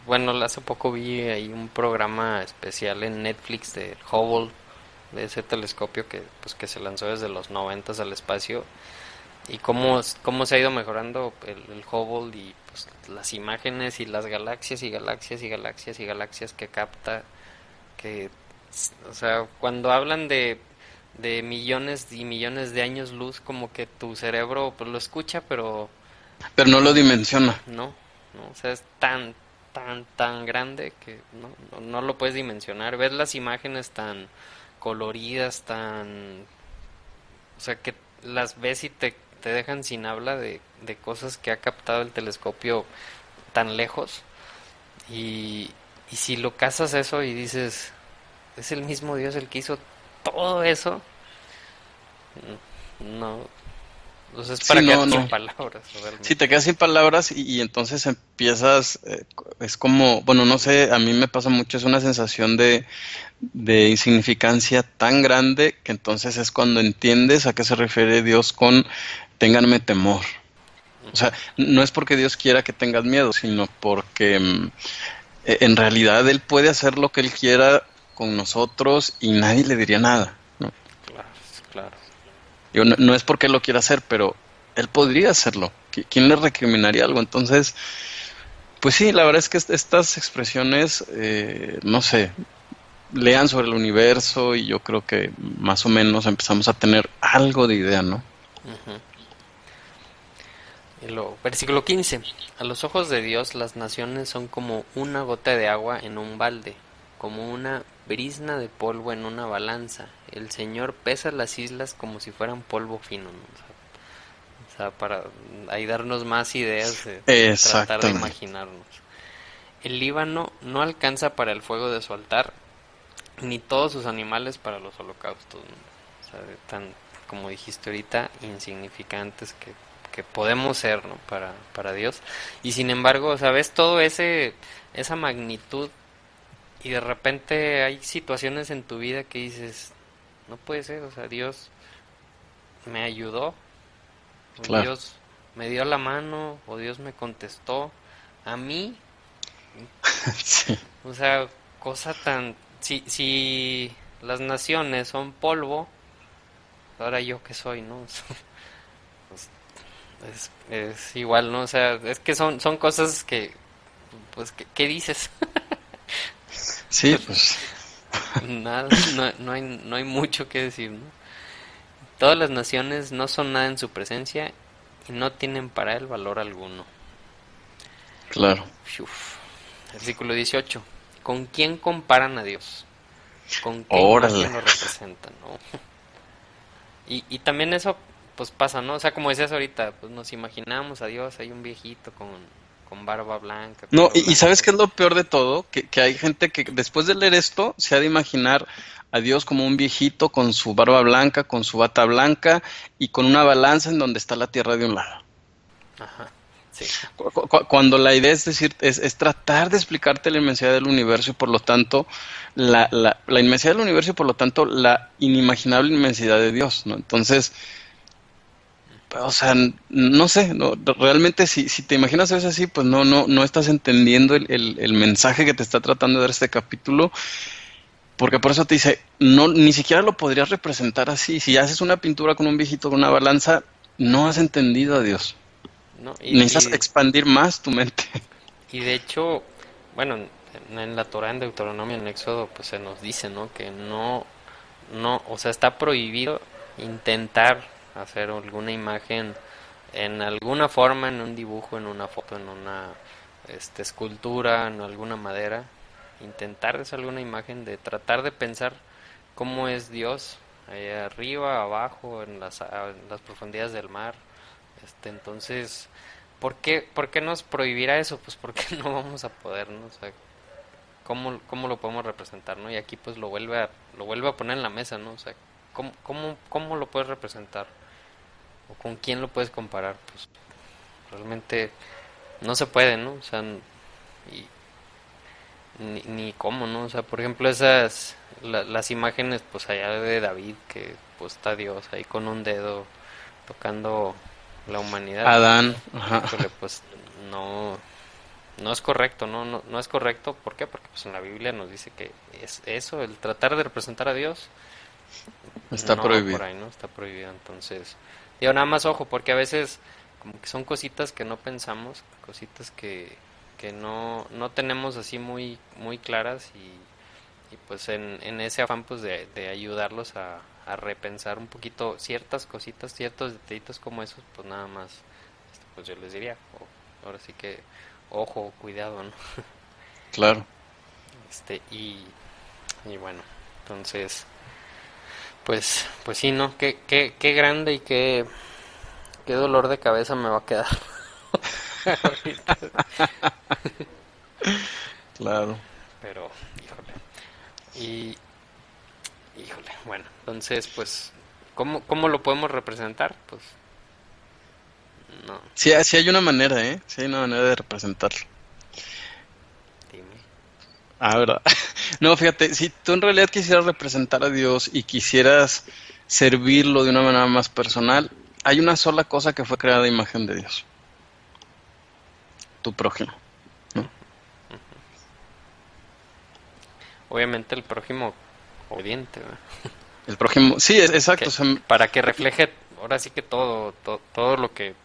S2: bueno, hace poco vi ahí un programa especial en Netflix de Hubble, de ese telescopio que se lanzó desde los 90 al espacio, y cómo se ha ido mejorando el Hubble y pues, las imágenes y las galaxias y galaxias y galaxias y galaxias que capta, que, o sea, cuando hablan de millones y millones de años luz, como que tu cerebro pues lo escucha, pero
S3: Pero no lo dimensiona.
S2: no, o sea, es tan grande que no lo puedes dimensionar. Ves las imágenes tan coloridas, o sea, que las ves y te dejan sin habla de cosas que ha captado el telescopio tan lejos. Y si lo casas eso y dices, es el mismo Dios el que hizo todo eso, no, entonces es para
S3: Sí,
S2: quedarte
S3: no.
S2: sin palabras, realmente.
S3: Sí, te quedas sin palabras y entonces empiezas, es como, bueno, no sé, a mí me pasa mucho, es una sensación de insignificancia tan grande que entonces es cuando entiendes a qué se refiere Dios con ténganme temor. O sea, no es porque Dios quiera que tengas miedo, sino porque en realidad Él puede hacer lo que Él quiera con nosotros y nadie le diría nada, ¿no?
S2: Claro, claro.
S3: Digo, no es porque Él lo quiera hacer, pero Él podría hacerlo. ¿Quién le recriminaría algo? Entonces, pues sí, la verdad es que estas expresiones, no sé, lean sobre el universo y yo creo que más o menos empezamos a tener algo de idea, ¿no?
S2: Versículo 15. A los ojos de Dios las naciones son como una gota de agua en un balde, como una brizna de polvo en una balanza. El Señor pesa las islas como si fueran polvo fino, ¿no? O sea, para ahí darnos más ideas de tratar de
S3: Exactamente.
S2: imaginarnos. El Líbano no alcanza para el fuego de su altar, ni todos sus animales para los holocaustos, ¿no? O sea, tan, como dijiste ahorita, insignificantes que podemos ser, ¿no? Para Dios. Y sin embargo, o sea, ves todo esa magnitud y de repente hay situaciones en tu vida que dices, no puede ser, o sea, Dios me ayudó, o
S3: Claro.
S2: Dios me dio la mano, o Dios me contestó a mí,
S3: Sí,
S2: o sea, cosa tan... Si las naciones son polvo, ahora yo qué soy, ¿no? Pues, es igual, ¿no? O sea, es que son cosas que, pues, ¿qué dices?
S3: sí, pues
S2: Nada, no hay mucho que decir, ¿no? Todas las naciones no son nada en su presencia y no tienen para él valor alguno.
S3: claro.
S2: Uf. Versículo 18. ¿Con quién comparan a Dios? ¿Con qué
S3: Órale.
S2: imagen lo representan? ¿No? Y también eso pues pasa, ¿no? O sea, como decías ahorita, pues nos imaginamos a Dios, hay un viejito con barba blanca,
S3: No,
S2: pelo
S3: y ¿sabes qué
S2: blanco.
S3: es lo peor de todo? Que hay gente que después de leer esto se ha de imaginar a Dios como un viejito con su barba blanca, con su bata blanca y con una balanza en donde está la tierra de un lado.
S2: Ajá, sí.
S3: Cuando la idea es decir, es tratar de explicarte la inmensidad del universo y por lo tanto la inmensidad del universo y por lo tanto la inimaginable inmensidad de Dios, ¿no? Entonces, o sea, no sé, no, realmente si te imaginas a veces así, pues no estás entendiendo el mensaje que te está tratando de dar este capítulo, porque por eso te dice, no, ni siquiera lo podrías representar así. Si haces una pintura con un viejito con una balanza, no has entendido a Dios.
S2: ¿No?
S3: Necesitas expandir más tu mente.
S2: Y de hecho, bueno, en la Torah, en Deuteronomio, en Éxodo, pues se nos dice, ¿no? Que no, o sea, está prohibido intentar hacer alguna imagen en alguna forma, en un dibujo, en una foto, en una escultura, en alguna madera, intentar hacer alguna imagen de tratar de pensar cómo es Dios, ahí arriba, abajo, en las profundidades del mar. Entonces, por qué nos prohibirá eso? Pues porque no vamos a poder, ¿no? O sea, ¿cómo lo podemos representar, ¿no? Y aquí pues lo vuelve a poner en la mesa, ¿no? O sea, ¿cómo lo puedes representar? ¿O con quién lo puedes comparar? Pues realmente no se puede, ¿no? O sea, y, ni cómo, ¿no? O sea, por ejemplo, las imágenes, pues allá de David, que pues está Dios ahí con un dedo tocando la humanidad.
S3: Adán, ajá,
S2: Híjole, pues no, no es correcto, no es correcto. ¿Por qué? Porque pues en la Biblia nos dice que es eso, el tratar de representar a Dios,
S3: está
S2: no va
S3: prohibido.
S2: por ahí, ¿no? Está prohibido. Entonces, digo, nada más ojo, porque a veces como que son cositas que no pensamos, cositas que no tenemos así muy claras y pues en ese afán pues de ayudarlos a repensar un poquito ciertas cositas, ciertos detallitos como esos, pues nada más, pues yo les diría, ahora sí que ojo, cuidado, ¿no?
S3: Claro.
S2: Este, y bueno, entonces, pues sí, ¿no? Qué grande y qué dolor de cabeza me va a quedar ahorita.
S3: Claro.
S2: Pero, y, híjole, bueno, entonces, pues, ¿cómo lo podemos representar? Pues, no,
S3: Sí, sí hay una manera, ¿eh? Sí hay una manera de representarlo.
S2: dime.
S3: Ah, ¿verdad? No, fíjate, si tú en realidad quisieras representar a Dios y quisieras servirlo de una manera más personal, hay una sola cosa que fue creada a imagen de Dios, tu prójimo, ¿no?
S2: Obviamente el prójimo obediente, ¿verdad?
S3: El prójimo, sí, exacto, o sea,
S2: Para que refleje, ahora sí que todo lo que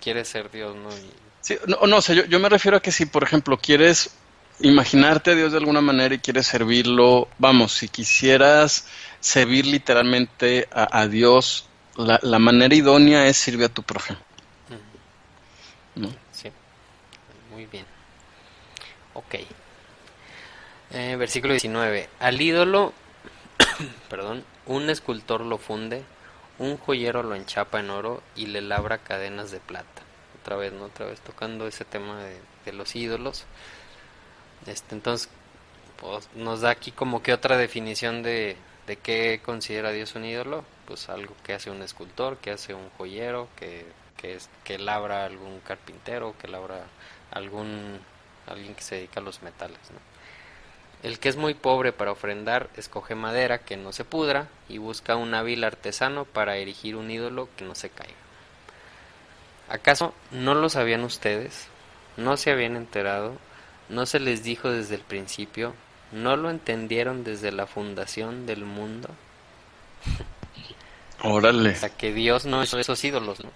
S2: quiere ser Dios, ¿no?
S3: sí, no, o sea, yo me refiero a que si, por ejemplo, quieres imaginarte a Dios de alguna manera y quieres servirlo, vamos, si quisieras servir literalmente a Dios, la manera idónea es servir a tu prójimo. ¿no?
S2: Sí, muy bien. Ok. Versículo 19. Al ídolo, perdón, un escultor lo funde, un joyero lo enchapa en oro y le labra cadenas de plata. Otra vez, ¿no? Otra vez tocando ese tema de los ídolos. Entonces, pues, nos da aquí como que otra definición de qué considera Dios un ídolo. Pues algo que hace un escultor, que hace un joyero, que labra algún carpintero, que labra alguien que se dedica a los metales, ¿no? El que es muy pobre para ofrendar escoge madera que no se pudra y busca un hábil artesano para erigir un ídolo que no se caiga. ¿Acaso no lo sabían ustedes? ¿No se habían enterado? ¿No se les dijo desde el principio? ¿No lo entendieron desde la fundación del mundo?
S3: Órale.
S2: O sea, que Dios no hizo esos ídolos, ¿no?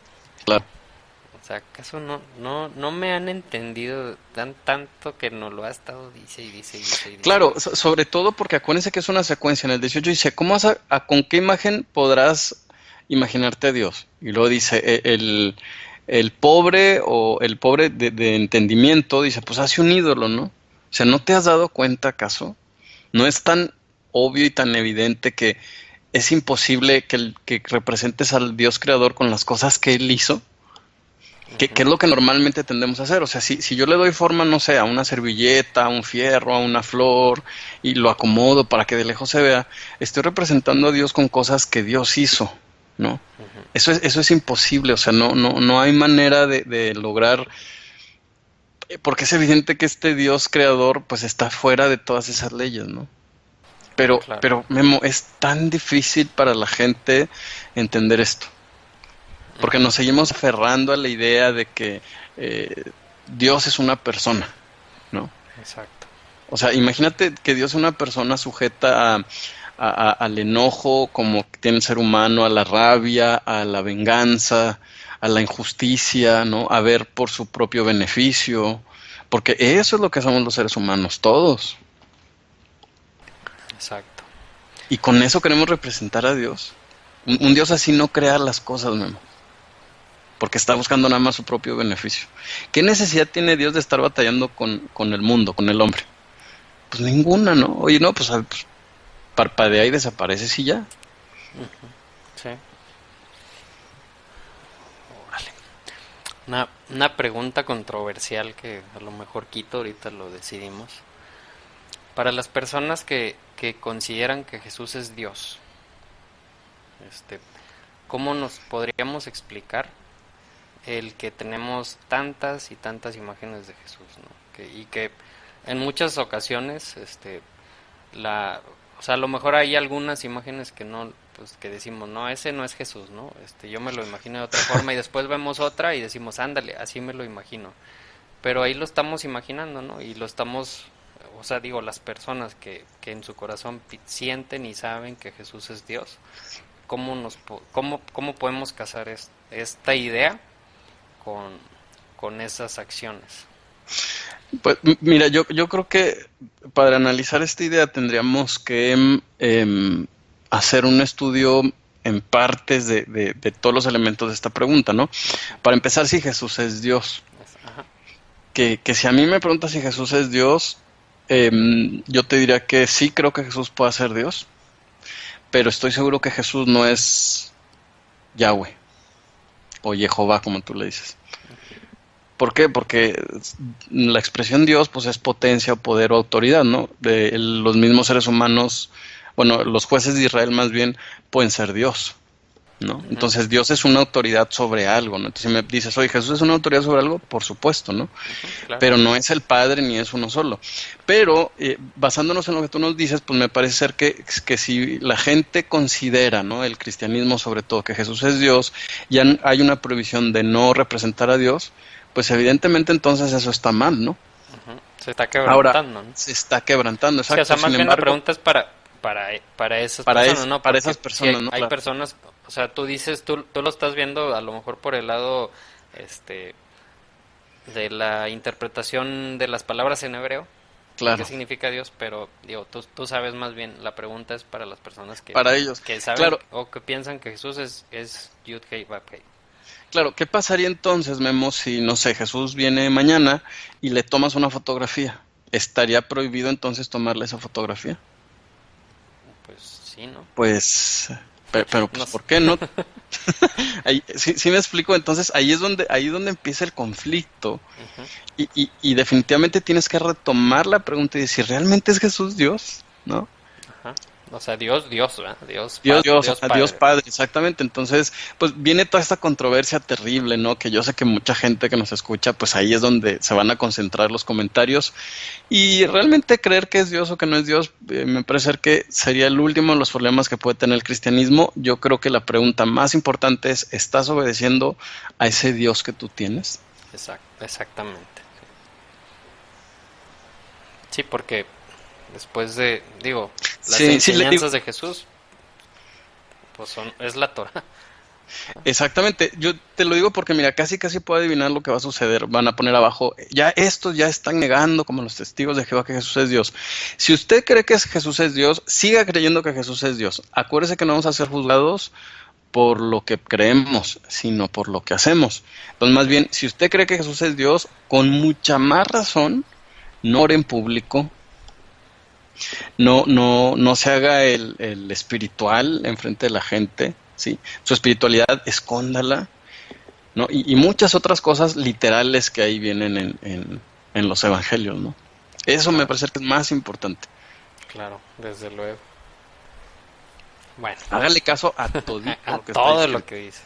S3: Claro.
S2: O sea, ¿acaso no me han entendido tanto que no lo ha estado dice y dice y dice y dice?
S3: Claro, sobre todo porque acuérdense que es una secuencia. En el 18 dice, ¿cómo con qué imagen podrás imaginarte a Dios? Y luego dice, el pobre o el pobre de entendimiento, dice, pues hace un ídolo, ¿no? O sea, ¿no te has dado cuenta acaso? ¿No es tan obvio y tan evidente que es imposible que representes al Dios creador con las cosas que Él hizo? ¿Qué es lo que normalmente tendemos a hacer? O sea, si yo le doy forma, no sé, a una servilleta, a un fierro, a una flor, y lo acomodo para que de lejos se vea, estoy representando a Dios con cosas que Dios hizo, ¿no?
S2: Ujú.
S3: Eso es imposible, o sea, no hay manera de lograr, porque es evidente que este Dios creador, pues está fuera de todas esas leyes, ¿no?
S2: Claro.
S3: Pero Memo, es tan difícil para la gente entender esto. Porque nos seguimos aferrando a la idea de que Dios es una persona, ¿no?
S2: Exacto.
S3: O sea, imagínate que Dios es una persona sujeta al enojo, como tiene el ser humano, a la rabia, a la venganza, a la injusticia, ¿no? A ver por su propio beneficio. Porque eso es lo que somos los seres humanos, todos.
S2: Exacto.
S3: Y con eso queremos representar a Dios. Un Dios así no crea las cosas, Memo. Porque está buscando nada más su propio beneficio. ¿Qué necesidad tiene Dios de estar batallando con el mundo, con el hombre? Pues ninguna, ¿no? Oye, no, pues parpadea y desapareces y ya.
S2: Sí. Órale. Una pregunta controversial que a lo mejor quito, ahorita lo decidimos. Para las personas que consideran que Jesús es Dios, ¿cómo nos podríamos explicar el que tenemos tantas y tantas imágenes de Jesús, ¿no? Y que en muchas ocasiones, o sea, a lo mejor hay algunas imágenes que no, pues que decimos, no, ese no es Jesús, ¿no? Yo me lo imagino de otra forma y después vemos otra y decimos, ándale, así me lo imagino. Pero ahí lo estamos imaginando, ¿no? Y lo estamos, o sea, digo, las personas que en su corazón sienten y saben que Jesús es Dios, ¿cómo podemos casar esta idea con esas acciones?
S3: Pues mira, yo creo que para analizar esta idea tendríamos que hacer un estudio en partes de todos los elementos de esta pregunta, ¿no? Para empezar, si Jesús es Dios.
S2: Ajá.
S3: Que si a mí me preguntas si Jesús es Dios, yo te diría que sí creo que Jesús pueda ser Dios, pero estoy seguro que Jesús no es Yahweh o Jehová, como tú le dices. ¿Por qué? Porque la expresión Dios pues es potencia, poder o autoridad, ¿no? Los mismos seres humanos, bueno, los jueces de Israel más bien pueden ser Dios, ¿no?
S2: Uh-huh.
S3: Entonces Dios es una autoridad sobre algo, ¿no? Entonces si me dices, oye, ¿Jesús es una autoridad sobre algo? Por supuesto, ¿no?
S2: Uh-huh, claro.
S3: Pero no es el Padre ni es uno solo. Pero basándonos en lo que tú nos dices, pues me parece ser que si la gente considera, ¿no? El cristianismo sobre todo, que Jesús es Dios, ya hay una prohibición de no representar a Dios, pues evidentemente entonces eso está mal, ¿no?
S2: Uh-huh. Se está quebrantando,
S3: Ahora,
S2: ¿no?
S3: se está quebrantando, exacto.
S2: Sí, o sea, más
S3: Sin
S2: bien
S3: embargo,
S2: la pregunta es para esas personas, ¿no?
S3: Para
S2: Porque
S3: esas personas,
S2: sí
S3: ¿no?
S2: hay
S3: Claro.
S2: personas, o sea, tú dices, tú lo estás viendo a lo mejor por el lado, de la interpretación de las palabras en hebreo,
S3: Claro.
S2: qué significa Dios, pero digo, tú sabes más bien, la pregunta es para las personas
S3: Para ellos,
S2: que saben
S3: claro.
S2: o que piensan que Jesús es Yud Hei Vav Hei.
S3: Claro, ¿qué pasaría entonces, Memo, si, no sé, Jesús viene mañana y le tomas una fotografía? ¿Estaría prohibido entonces tomarle esa fotografía?
S2: Pues sí, ¿no?
S3: Pues, pero
S2: No
S3: pues,
S2: sé.
S3: ¿por qué no? Ahí, sí me explico, entonces ahí es donde empieza el conflicto
S2: Ujú.
S3: y definitivamente tienes que retomar la pregunta y decir, ¿realmente es Jesús Dios? ¿No?
S2: Ajá. O sea, Dios, Dios, ¿verdad?
S3: Dios,
S2: Dios
S3: Dios
S2: Padre.
S3: Padre, exactamente. Entonces, pues viene toda esta controversia terrible, ¿no? Que yo sé que mucha gente que nos escucha, pues ahí es donde se van a concentrar los comentarios. Y realmente creer que es Dios o que no es Dios, me parece ser que sería el último de los problemas que puede tener el cristianismo. Yo creo que la pregunta más importante es, ¿estás obedeciendo a ese Dios que tú tienes?
S2: Exactamente. Sí, porque después de, digo, las
S3: Sí, sí, le digo.
S2: enseñanzas de Jesús, pues es la Torah.
S3: Exactamente, yo te lo digo porque mira, casi casi puedo adivinar lo que va a suceder. Van a poner abajo, ya estos ya están negando como los testigos de Jehová que Jesús es Dios. Si usted cree que Jesús es Dios, siga creyendo que Jesús es Dios. Acuérdese que no vamos a ser juzgados por lo que creemos, sino por lo que hacemos. Entonces, más bien, si usted cree que Jesús es Dios, con mucha más razón, no ore en público, no se haga el espiritual enfrente de la gente, ¿sí? Su espiritualidad, escóndala, ¿no? Y muchas otras cosas literales que ahí vienen en los evangelios, ¿no? Eso me
S2: Claro,
S3: parece que es más importante.
S2: claro, desde luego. Bueno,
S3: Hágale caso a todito
S2: a
S3: lo que está
S2: todo lo
S3: escrito,
S2: que dice.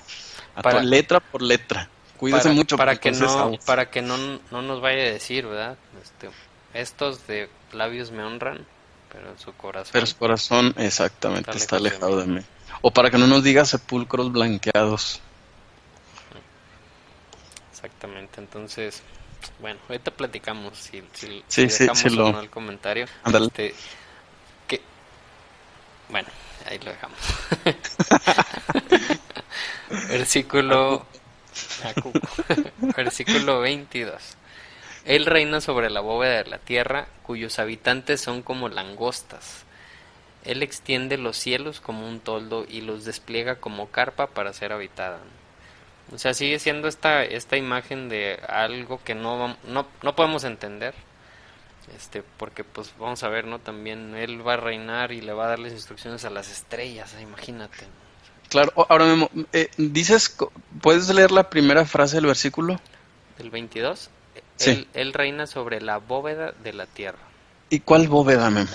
S2: Para,
S3: letra por letra. Cuídese mucho porque entonces aguas.
S2: para que no nos vaya a decir, ¿verdad? Estos de labios me honran, pero en su
S3: Pero
S2: corazón
S3: su corazón
S2: está
S3: exactamente está
S2: lejos de mí.
S3: alejado de mí. O para que no nos diga sepulcros blanqueados.
S2: Exactamente, entonces, bueno, ahorita platicamos si
S3: Sí, sí, sí
S2: dejamos o no el comentario.
S3: Ándale.
S2: Que, bueno, ahí lo dejamos. Versículo, versículo 22. Él reina sobre la bóveda de la tierra, cuyos habitantes son como langostas. Él extiende los cielos como un toldo y los despliega como carpa para ser habitada. O sea, sigue siendo esta imagen de algo que no podemos entender. Porque pues vamos a ver, ¿no? También él va a reinar y le va a dar las instrucciones a las estrellas, imagínate.
S3: Claro, ahora mismo, ¿puedes leer la primera frase del versículo?
S2: El 22,
S3: Sí.
S2: él reina sobre la bóveda de la tierra.
S3: ¿Y cuál bóveda, Memo?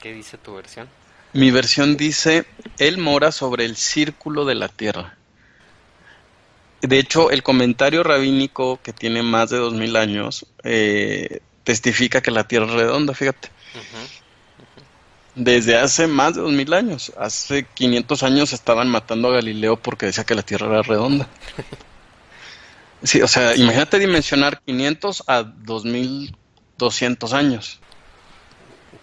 S2: ¿Qué dice tu versión?
S3: Mi versión dice, Él mora sobre el círculo de la tierra. De hecho, el comentario rabínico que tiene más de 2000 años testifica que la tierra es redonda, fíjate.
S2: Ujú.
S3: Desde hace más de 2000 años, hace 500 años estaban matando a Galileo porque decía que la tierra era redonda. Sí, o sea,
S2: Sí,
S3: imagínate dimensionar 500 a 2200 años.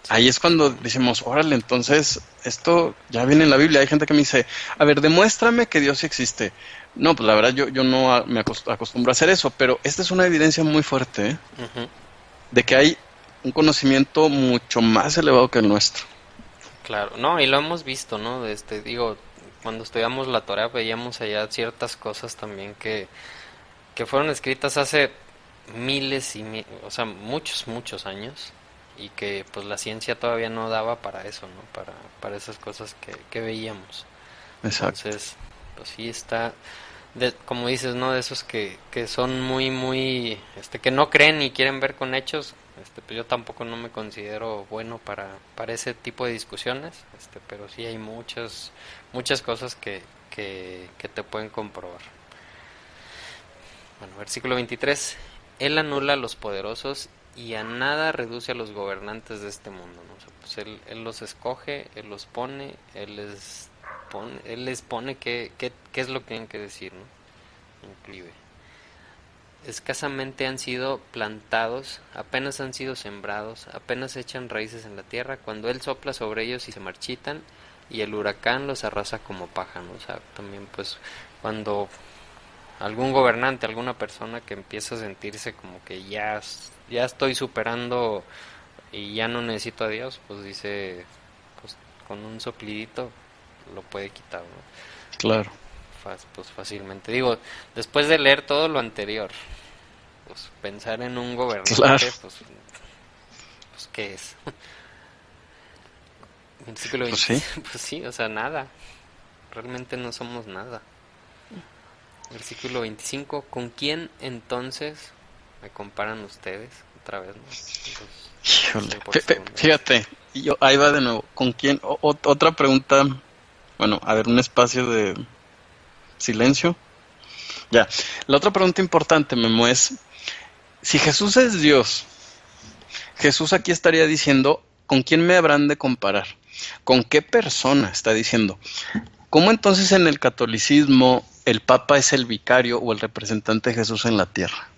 S2: sí,
S3: Ahí es cuando decimos, órale, entonces esto ya viene en la Biblia. Hay gente que me dice, a ver, demuéstrame que Dios existe. No, pues la verdad yo no me acostumbro a hacer eso, pero esta es una evidencia muy fuerte, ¿eh?
S2: ujú,
S3: De que hay un conocimiento mucho más elevado que el nuestro.
S2: claro. No, y lo hemos visto, ¿no? Digo, cuando estudiamos la Torah veíamos allá ciertas cosas también que fueron escritas hace miles o sea, muchos años y que pues la ciencia todavía no daba para eso, ¿no? Para esas cosas que veíamos.
S3: Exacto.
S2: Entonces, pues sí está, como dices, ¿no? De esos que son muy, que no creen ni quieren ver con hechos. Pues yo tampoco no me considero bueno para ese tipo de discusiones, pero sí hay muchas cosas que te pueden comprobar. Bueno, versículo 23. Él anula a los poderosos y a nada reduce a los gobernantes de este mundo, ¿no? O sea, pues él los escoge, él los pone, él les pone qué es lo que tienen que decir, ¿no? Inclusive. Escasamente han sido plantados, apenas han sido sembrados, apenas echan raíces en la tierra, cuando él sopla sobre ellos y se marchitan, y el huracán los arrasa como paja, ¿no? O sea, también pues cuando algún gobernante, alguna persona que empieza a sentirse como que ya estoy superando y ya no necesito a Dios, pues dice, pues con un soplidito lo puede quitar, ¿no?
S3: Claro.
S2: pues fácilmente. Digo, después de leer todo lo anterior, pues pensar en un gobernante,
S3: Claro.
S2: pues ¿qué es? Versículo
S3: Pues
S2: 20,
S3: sí.
S2: pues sí, o sea, nada. Realmente no somos nada. Versículo 25, ¿con quién entonces me comparan ustedes? Otra vez, ¿no?
S3: Híjole.
S2: Entonces, por segunda vez.
S3: Fíjate, ahí va de nuevo. ¿Con quién? Otra pregunta. Bueno, a ver, un espacio de silencio. Ya. La otra pregunta importante, Memo, es, si Jesús es Dios, Jesús aquí estaría diciendo, ¿con quién me habrán de comparar? ¿Con qué persona está diciendo? ¿Cómo entonces en el catolicismo el Papa es el vicario o el representante de Jesús en la tierra?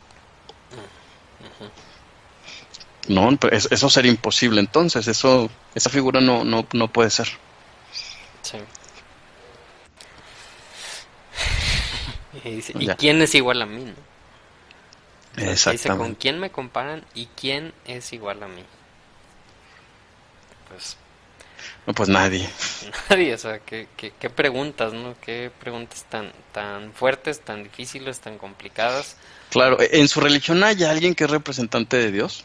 S3: No, pues eso sería imposible entonces, esa figura no puede ser.
S2: Sí. Y dice, ¿y
S3: Ya,
S2: quién es igual a mí, no? O sea, dice, ¿con
S3: exactamente.
S2: quién me comparan y quién es igual a mí? Pues
S3: No, pues nadie.
S2: nadie, o sea, ¿qué preguntas, no? ¿Qué preguntas tan fuertes, tan difíciles, tan complicadas?
S3: Claro, ¿en su religión hay alguien que es representante de Dios?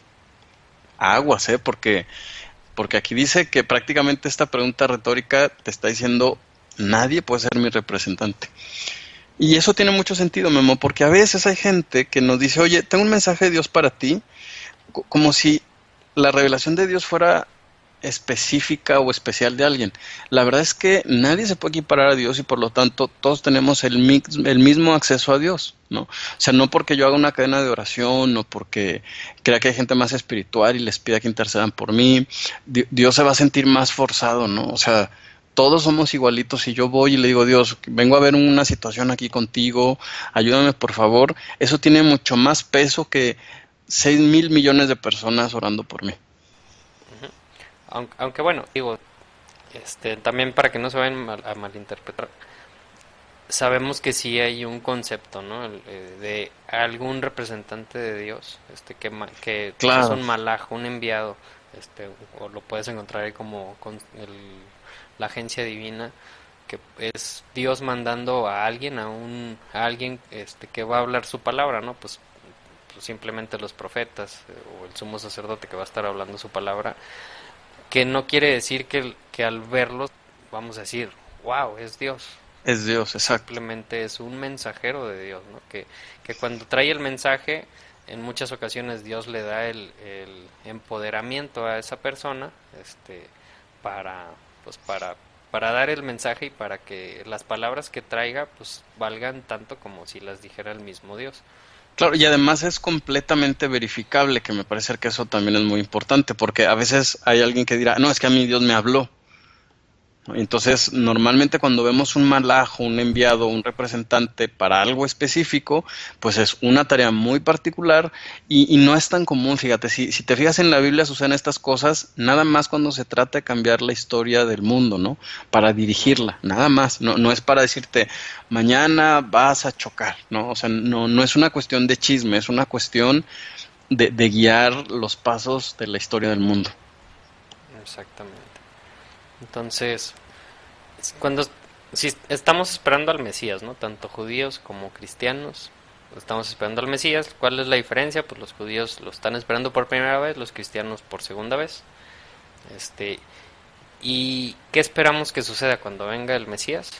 S3: Aguas, ¿eh? Porque aquí dice que prácticamente esta pregunta retórica te está diciendo, nadie puede ser mi representante. Y eso tiene mucho sentido, Memo, porque a veces hay gente que nos dice, oye, tengo un mensaje de Dios para ti, como si la revelación de Dios fuera específica o especial de alguien. La verdad es que nadie se puede equiparar a Dios y por lo tanto todos tenemos el mismo acceso a Dios, ¿no? O sea, no porque yo haga una cadena de oración o porque crea que hay gente más espiritual y les pida que intercedan por mí, Dios se va a sentir más forzado, ¿no? O sea, todos somos igualitos. Si yo voy y le digo, Dios, vengo a ver una situación aquí contigo, ayúdame por favor, eso tiene mucho más peso que 6.000 millones de personas orando por mí.
S2: Aunque bueno, digo, también para que no se vayan a malinterpretar, sabemos que sí hay un concepto, ¿no? De algún representante de Dios, que pues es
S3: Claro,
S2: un malaj, un enviado, o lo puedes encontrar ahí como la agencia divina, que es Dios mandando a alguien, a alguien, que va a hablar su palabra, ¿no? Pues simplemente los profetas, o el sumo sacerdote que va a estar hablando su palabra, que no quiere decir que al verlos vamos a decir, wow, es Dios.
S3: es Dios, exacto.
S2: Simplemente es un mensajero de Dios, ¿no? Que cuando trae el mensaje, en muchas ocasiones Dios le da el empoderamiento a esa persona, para, pues para dar el mensaje y para que las palabras que traiga, pues valgan tanto como si las dijera el mismo Dios.
S3: Claro, y además es completamente verificable, que me parece que eso también es muy importante, porque a veces hay alguien que dirá, no, es que a mí Dios me habló. Entonces, normalmente cuando vemos un malajo, un enviado, un representante para algo específico, pues es una tarea muy particular y no es tan común. Fíjate, si te fijas en la Biblia suceden estas cosas nada más cuando se trata de cambiar la historia del mundo, ¿no? Para
S2: Ujú.
S3: dirigirla, nada más. No es para decirte, mañana vas a chocar, ¿no? O sea, no es una cuestión de chisme, es una cuestión de guiar los pasos de la historia del mundo.
S2: Exactamente. Entonces, cuando si estamos esperando al Mesías, ¿no? Tanto judíos como cristianos estamos esperando al Mesías. ¿Cuál es la diferencia? Pues los judíos lo están esperando por primera vez, los cristianos por segunda vez. Este, ¿Y qué esperamos que suceda cuando venga el Mesías?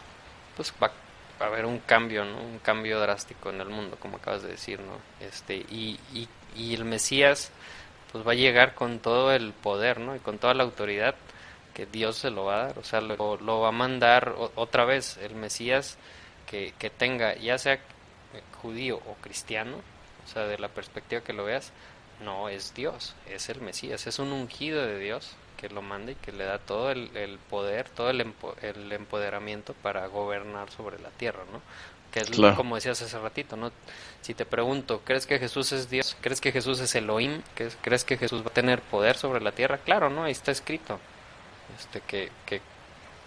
S2: Pues va a haber un cambio, ¿no? Un cambio drástico en el mundo, como acabas de decir, ¿no? Y el Mesías pues va a llegar con todo el poder, ¿no? Y con toda la autoridad que Dios se lo va a dar, o sea, lo va a mandar otra vez el Mesías que tenga, ya sea judío o cristiano, o sea, de la perspectiva que lo veas, no es Dios, es el Mesías, es un ungido de Dios que lo manda y que le da todo el poder, todo el empoderamiento para gobernar sobre la tierra, ¿no? Que es
S3: Claro.
S2: como decías hace ratito, ¿no? Si te pregunto, ¿crees que Jesús es Dios? ¿Crees que Jesús es Elohim? ¿Crees que Jesús va a tener poder sobre la tierra? Claro, ¿no? Ahí está escrito, que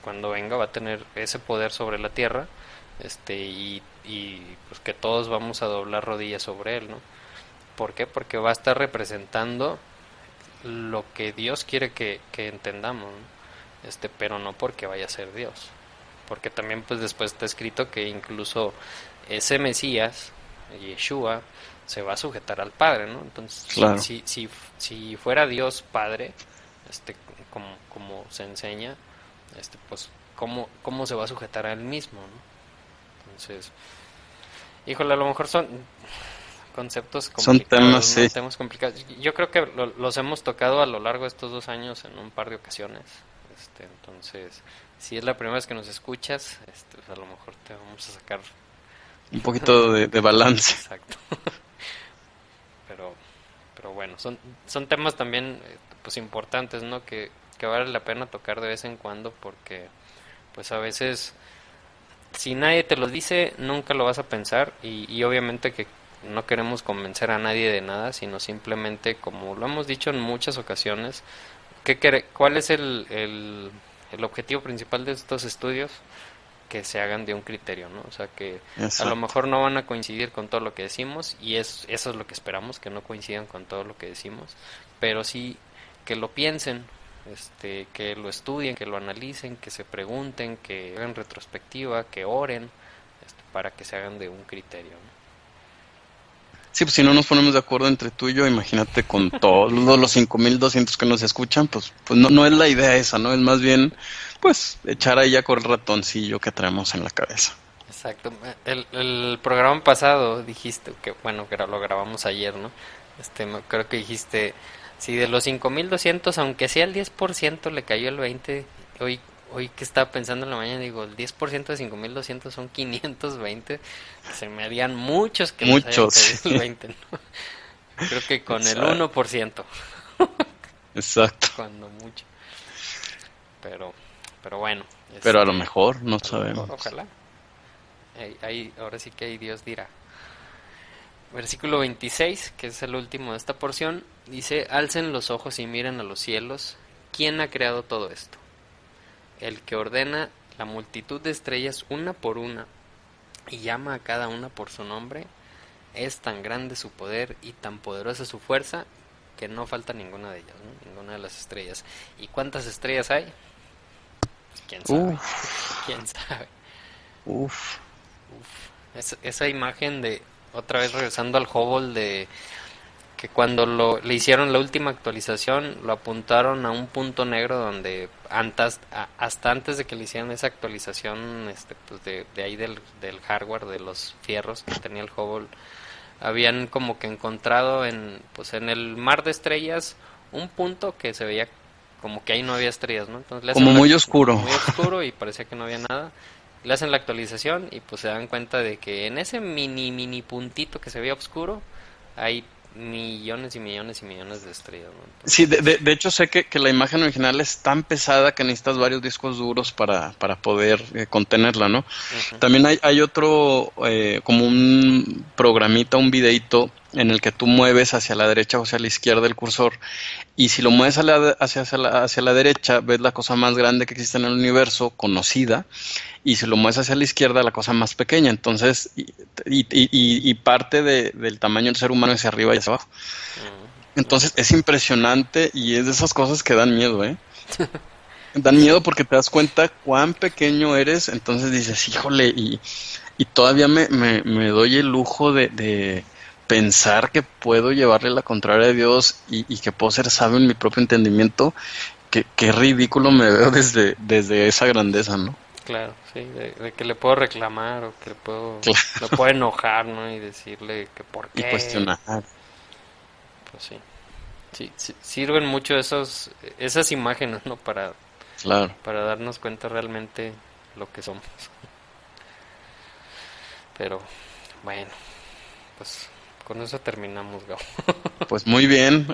S2: cuando venga va a tener ese poder sobre la tierra, y pues que todos vamos a doblar rodillas sobre él, ¿no? ¿Por qué? Porque va a estar representando lo que Dios quiere que entendamos, ¿no? Pero no porque vaya a ser Dios. porque también pues después está escrito que incluso ese Mesías, Yeshua, se va a sujetar al Padre, ¿no? Entonces,
S3: Claro.
S2: si fuera Dios Padre, como se enseña, pues cómo se va a sujetar a él mismo, ¿no? Entonces, híjole, a lo mejor son conceptos
S3: Son
S2: complicados,
S3: temas,
S2: ¿no?
S3: sí.
S2: Temas complicados. Yo creo que los hemos tocado a lo largo de estos 2 años en un par de ocasiones. Entonces, si es la primera vez que nos escuchas, pues a lo mejor te vamos a sacar
S3: Un poquito de balance.
S2: exacto. Pero bueno, son temas también pues importantes, ¿no? Que vale la pena tocar de vez en cuando porque pues a veces si nadie te lo dice nunca lo vas a pensar y obviamente que no queremos convencer a nadie de nada, sino simplemente como lo hemos dicho en muchas ocasiones, ¿cuál es el objetivo principal de estos estudios? Que se hagan de un criterio, ¿no? O sea, que a lo
S3: Exacto.
S2: mejor no van a coincidir con todo lo que decimos y eso es lo que esperamos, que no coincidan con todo lo que decimos, pero sí que lo piensen, que lo estudien, que lo analicen, que se pregunten, que hagan retrospectiva, que oren, para que se hagan de un criterio, ¿no?
S3: Sí, pues si no nos ponemos de acuerdo entre tú y yo, imagínate con todos los 5,200 que nos escuchan, pues no es la idea esa, ¿no? Es más bien, pues, echar ahí a correr el ratoncillo que traemos en la cabeza.
S2: Exacto. El programa pasado dijiste que, bueno, que lo grabamos ayer, ¿no? Creo que dijiste, si de los 5,200 aunque sea el 10% le cayó el 20, hoy que estaba pensando en la mañana, digo, el 10% de 5,200 son 520, se me harían muchos que les hayan
S3: Muchos,
S2: caído el
S3: sí.
S2: 20, ¿no? Creo que con el
S3: Exacto.
S2: 1%,
S3: Exacto.
S2: cuando mucho, pero, pero bueno,
S3: Pero a lo mejor, no
S2: a lo mejor,
S3: sabemos.
S2: ojalá. Ahora sí que ahí Dios dirá. Versículo 26, que es el último de esta porción, dice, alcen los ojos y miren a los cielos. ¿Quién ha creado todo esto? El que ordena la multitud de estrellas una por una y llama a cada una por su nombre. Es tan grande su poder y tan poderosa su fuerza que no falta ninguna de ellas, ¿no? Ninguna de las estrellas. ¿Y cuántas estrellas hay? Pues quién sabe.
S3: Uf,
S2: ¿Quién sabe?
S3: uf.
S2: Esa imagen de, otra vez regresando al Hubble, de que cuando le hicieron la última actualización, lo apuntaron a un punto negro donde hasta antes de que le hicieran esa actualización, pues de ahí del hardware, de los fierros que tenía el Hubble, habían como que encontrado pues en el mar de estrellas un punto que se veía como que ahí no había estrellas, ¿no? Entonces
S3: Como muy oscuro.
S2: muy oscuro y parecía que no había nada. Le hacen la actualización y pues se dan cuenta de que en ese mini puntito que se veía oscuro hay millones y millones y millones de estrellas, ¿no?
S3: Sí,
S2: Entonces,
S3: de hecho sé que la imagen original es tan pesada que necesitas varios discos duros para poder contenerla, ¿no?
S2: ujú,
S3: También hay otro, como un programita, un videíto en el que tú mueves hacia la derecha o hacia la izquierda el cursor y si lo mueves hacia la derecha ves la cosa más grande que existe en el universo, conocida, y si lo mueves hacia la izquierda la cosa más pequeña. Entonces, y parte del tamaño del ser humano hacia arriba y hacia abajo. Entonces es impresionante y es de esas cosas que dan miedo, ¿eh? Dan miedo
S2: sí,
S3: porque te das cuenta cuán pequeño eres, entonces dices, híjole, y todavía me doy el lujo de pensar que puedo llevarle la contraria a Dios y que puedo ser sabio en mi propio entendimiento, qué ridículo me veo desde esa grandeza, ¿no?
S2: claro, sí, de que le puedo reclamar o que
S3: Claro.
S2: me puedo enojar, ¿no? Y decirle que por
S3: Y
S2: qué,
S3: cuestionar,
S2: pues sí. Sí, sirven mucho esas imágenes, ¿no?
S3: claro.
S2: Para darnos cuenta realmente lo que somos. Pero bueno, pues con eso terminamos, Gabo.
S3: Pues muy bien,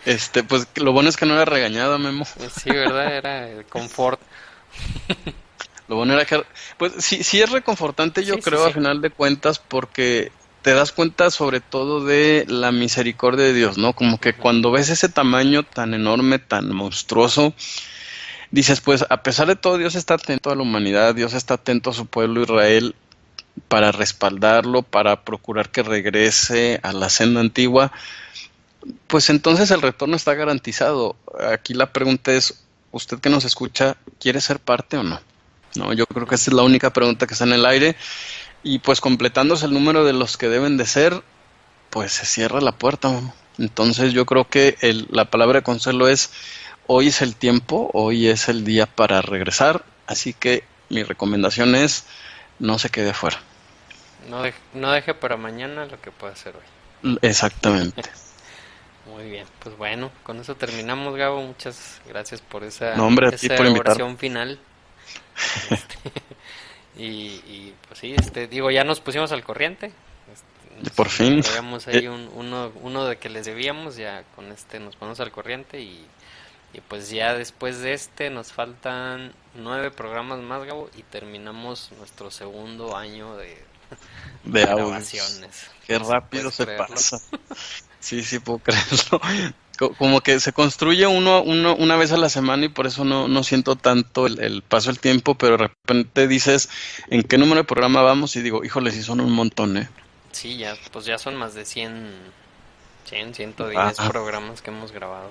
S3: pues lo bueno es que no era regañada, Memo.
S2: Sí, ¿verdad? Era el confort.
S3: Lo bueno era que, pues sí es reconfortante, yo
S2: Sí, sí,
S3: creo, a
S2: sí.
S3: final de cuentas, porque te das cuenta sobre todo de la misericordia de Dios, ¿no? Como que
S2: Ujú,
S3: cuando ves ese tamaño tan enorme, tan monstruoso, dices, pues a pesar de todo, Dios está atento a la humanidad, Dios está atento a su pueblo Israel para respaldarlo, para procurar que regrese a la senda antigua, pues entonces el retorno está garantizado. Aquí la pregunta es, ¿usted que nos escucha quiere ser parte o no? No, yo creo que esa es la única pregunta que está en el aire. Y pues completándose el número de los que deben de ser, pues se cierra la puerta, mamá. Entonces yo creo que la palabra de consuelo es, hoy es el tiempo, hoy es el día para regresar, así que mi recomendación es, no se quede afuera.
S2: No deje para mañana lo que pueda hacer hoy.
S3: Exactamente.
S2: Muy bien, pues bueno, con eso terminamos, Gabo. Muchas gracias por esa,
S3: No, hombre, a ti
S2: esa
S3: por invitar.
S2: oración final. Este, y pues sí, digo, ya nos pusimos al corriente.
S3: Por fin.
S2: Traíamos ahí uno de que les debíamos, ya con nos ponemos al corriente y pues ya después de nos faltan 9 programas más, Gabo, y terminamos nuestro segundo año de grabaciones.
S3: Qué rápido se pasa. Sí, puedo creerlo. Como que se construye uno una vez a la semana y por eso no siento tanto el paso del tiempo, pero de repente dices, ¿en qué número de programa vamos? Y digo, híjole, sí son un montón, ¿eh?
S2: Sí, pues ya son más de 110 programas que hemos grabado.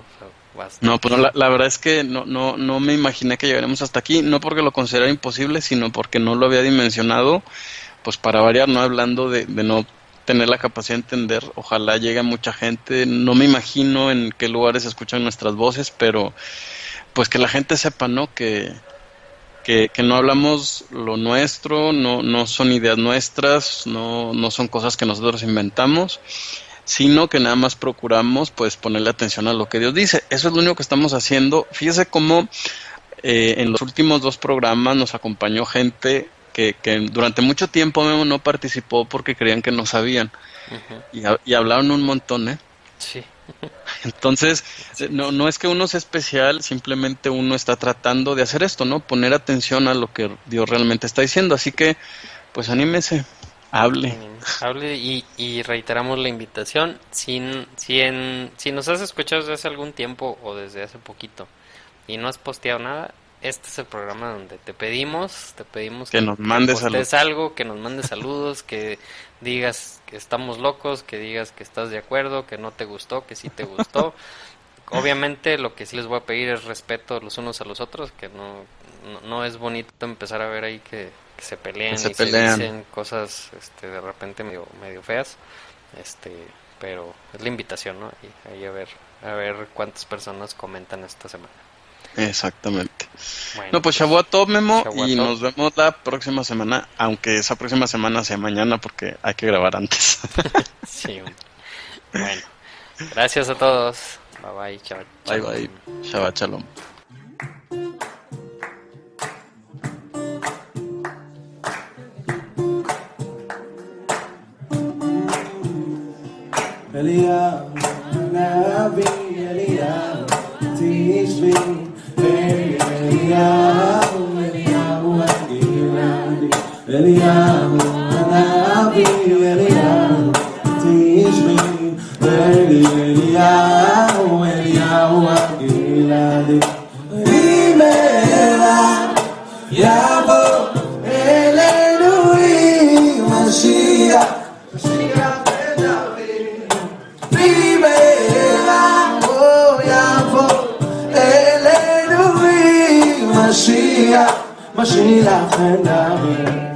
S2: O sea,
S3: no, pues la verdad es que no me imaginé que llegaremos hasta aquí, no porque lo considerara imposible, sino porque no lo había dimensionado, pues para variar, no hablando de no tener la capacidad de entender, ojalá llegue a mucha gente, no me imagino en qué lugares se escuchan nuestras voces, pero pues que la gente sepa, ¿no? Que no hablamos lo nuestro, no son ideas nuestras, no son cosas que nosotros inventamos, sino que nada más procuramos pues ponerle atención a lo que Dios dice. Eso es lo único que estamos haciendo. Fíjese cómo en los últimos 2 programas nos acompañó gente que durante mucho tiempo no participó porque creían que no sabían. Uh-huh. Y hablaron un montón, ¿eh?
S2: Sí.
S3: Entonces, no es que uno sea especial, simplemente uno está tratando de hacer esto, ¿no? Poner atención a lo que Dios realmente está diciendo. Así que, pues anímese, hable
S2: y reiteramos la invitación. Si nos has escuchado desde hace algún tiempo o desde hace poquito y no has posteado nada, este es el programa donde te pedimos
S3: que nos mandes
S2: algo, que nos mandes saludos, que digas que estamos locos, que digas que estás de acuerdo, que no te gustó, que sí te gustó. Obviamente lo que sí les voy a pedir es respeto los unos a los otros, que no es bonito empezar a ver ahí que se pelean se dicen cosas de repente medio feas, pero es la invitación, ¿no? Y ahí a ver cuántas personas comentan esta semana.
S3: Exactamente. Bueno, pues Shavua Tov, Memo, y nos vemos la próxima semana, aunque esa próxima semana sea mañana porque hay que grabar antes.
S2: Sí. Bueno, gracias a todos. Bye bye, Shabbat Shalom.
S3: Bye bye, Shabbat Shalom.
S1: Eliyahu Navi, Eliyahu Tishbi, Eliyahu Agiladi, Eliyahu Navi, Eliyahu Tishbi, Eliyahu Agiladi, Vimela Yavo Elenu Mashiach. Mashiach, Mashiach, and Amen.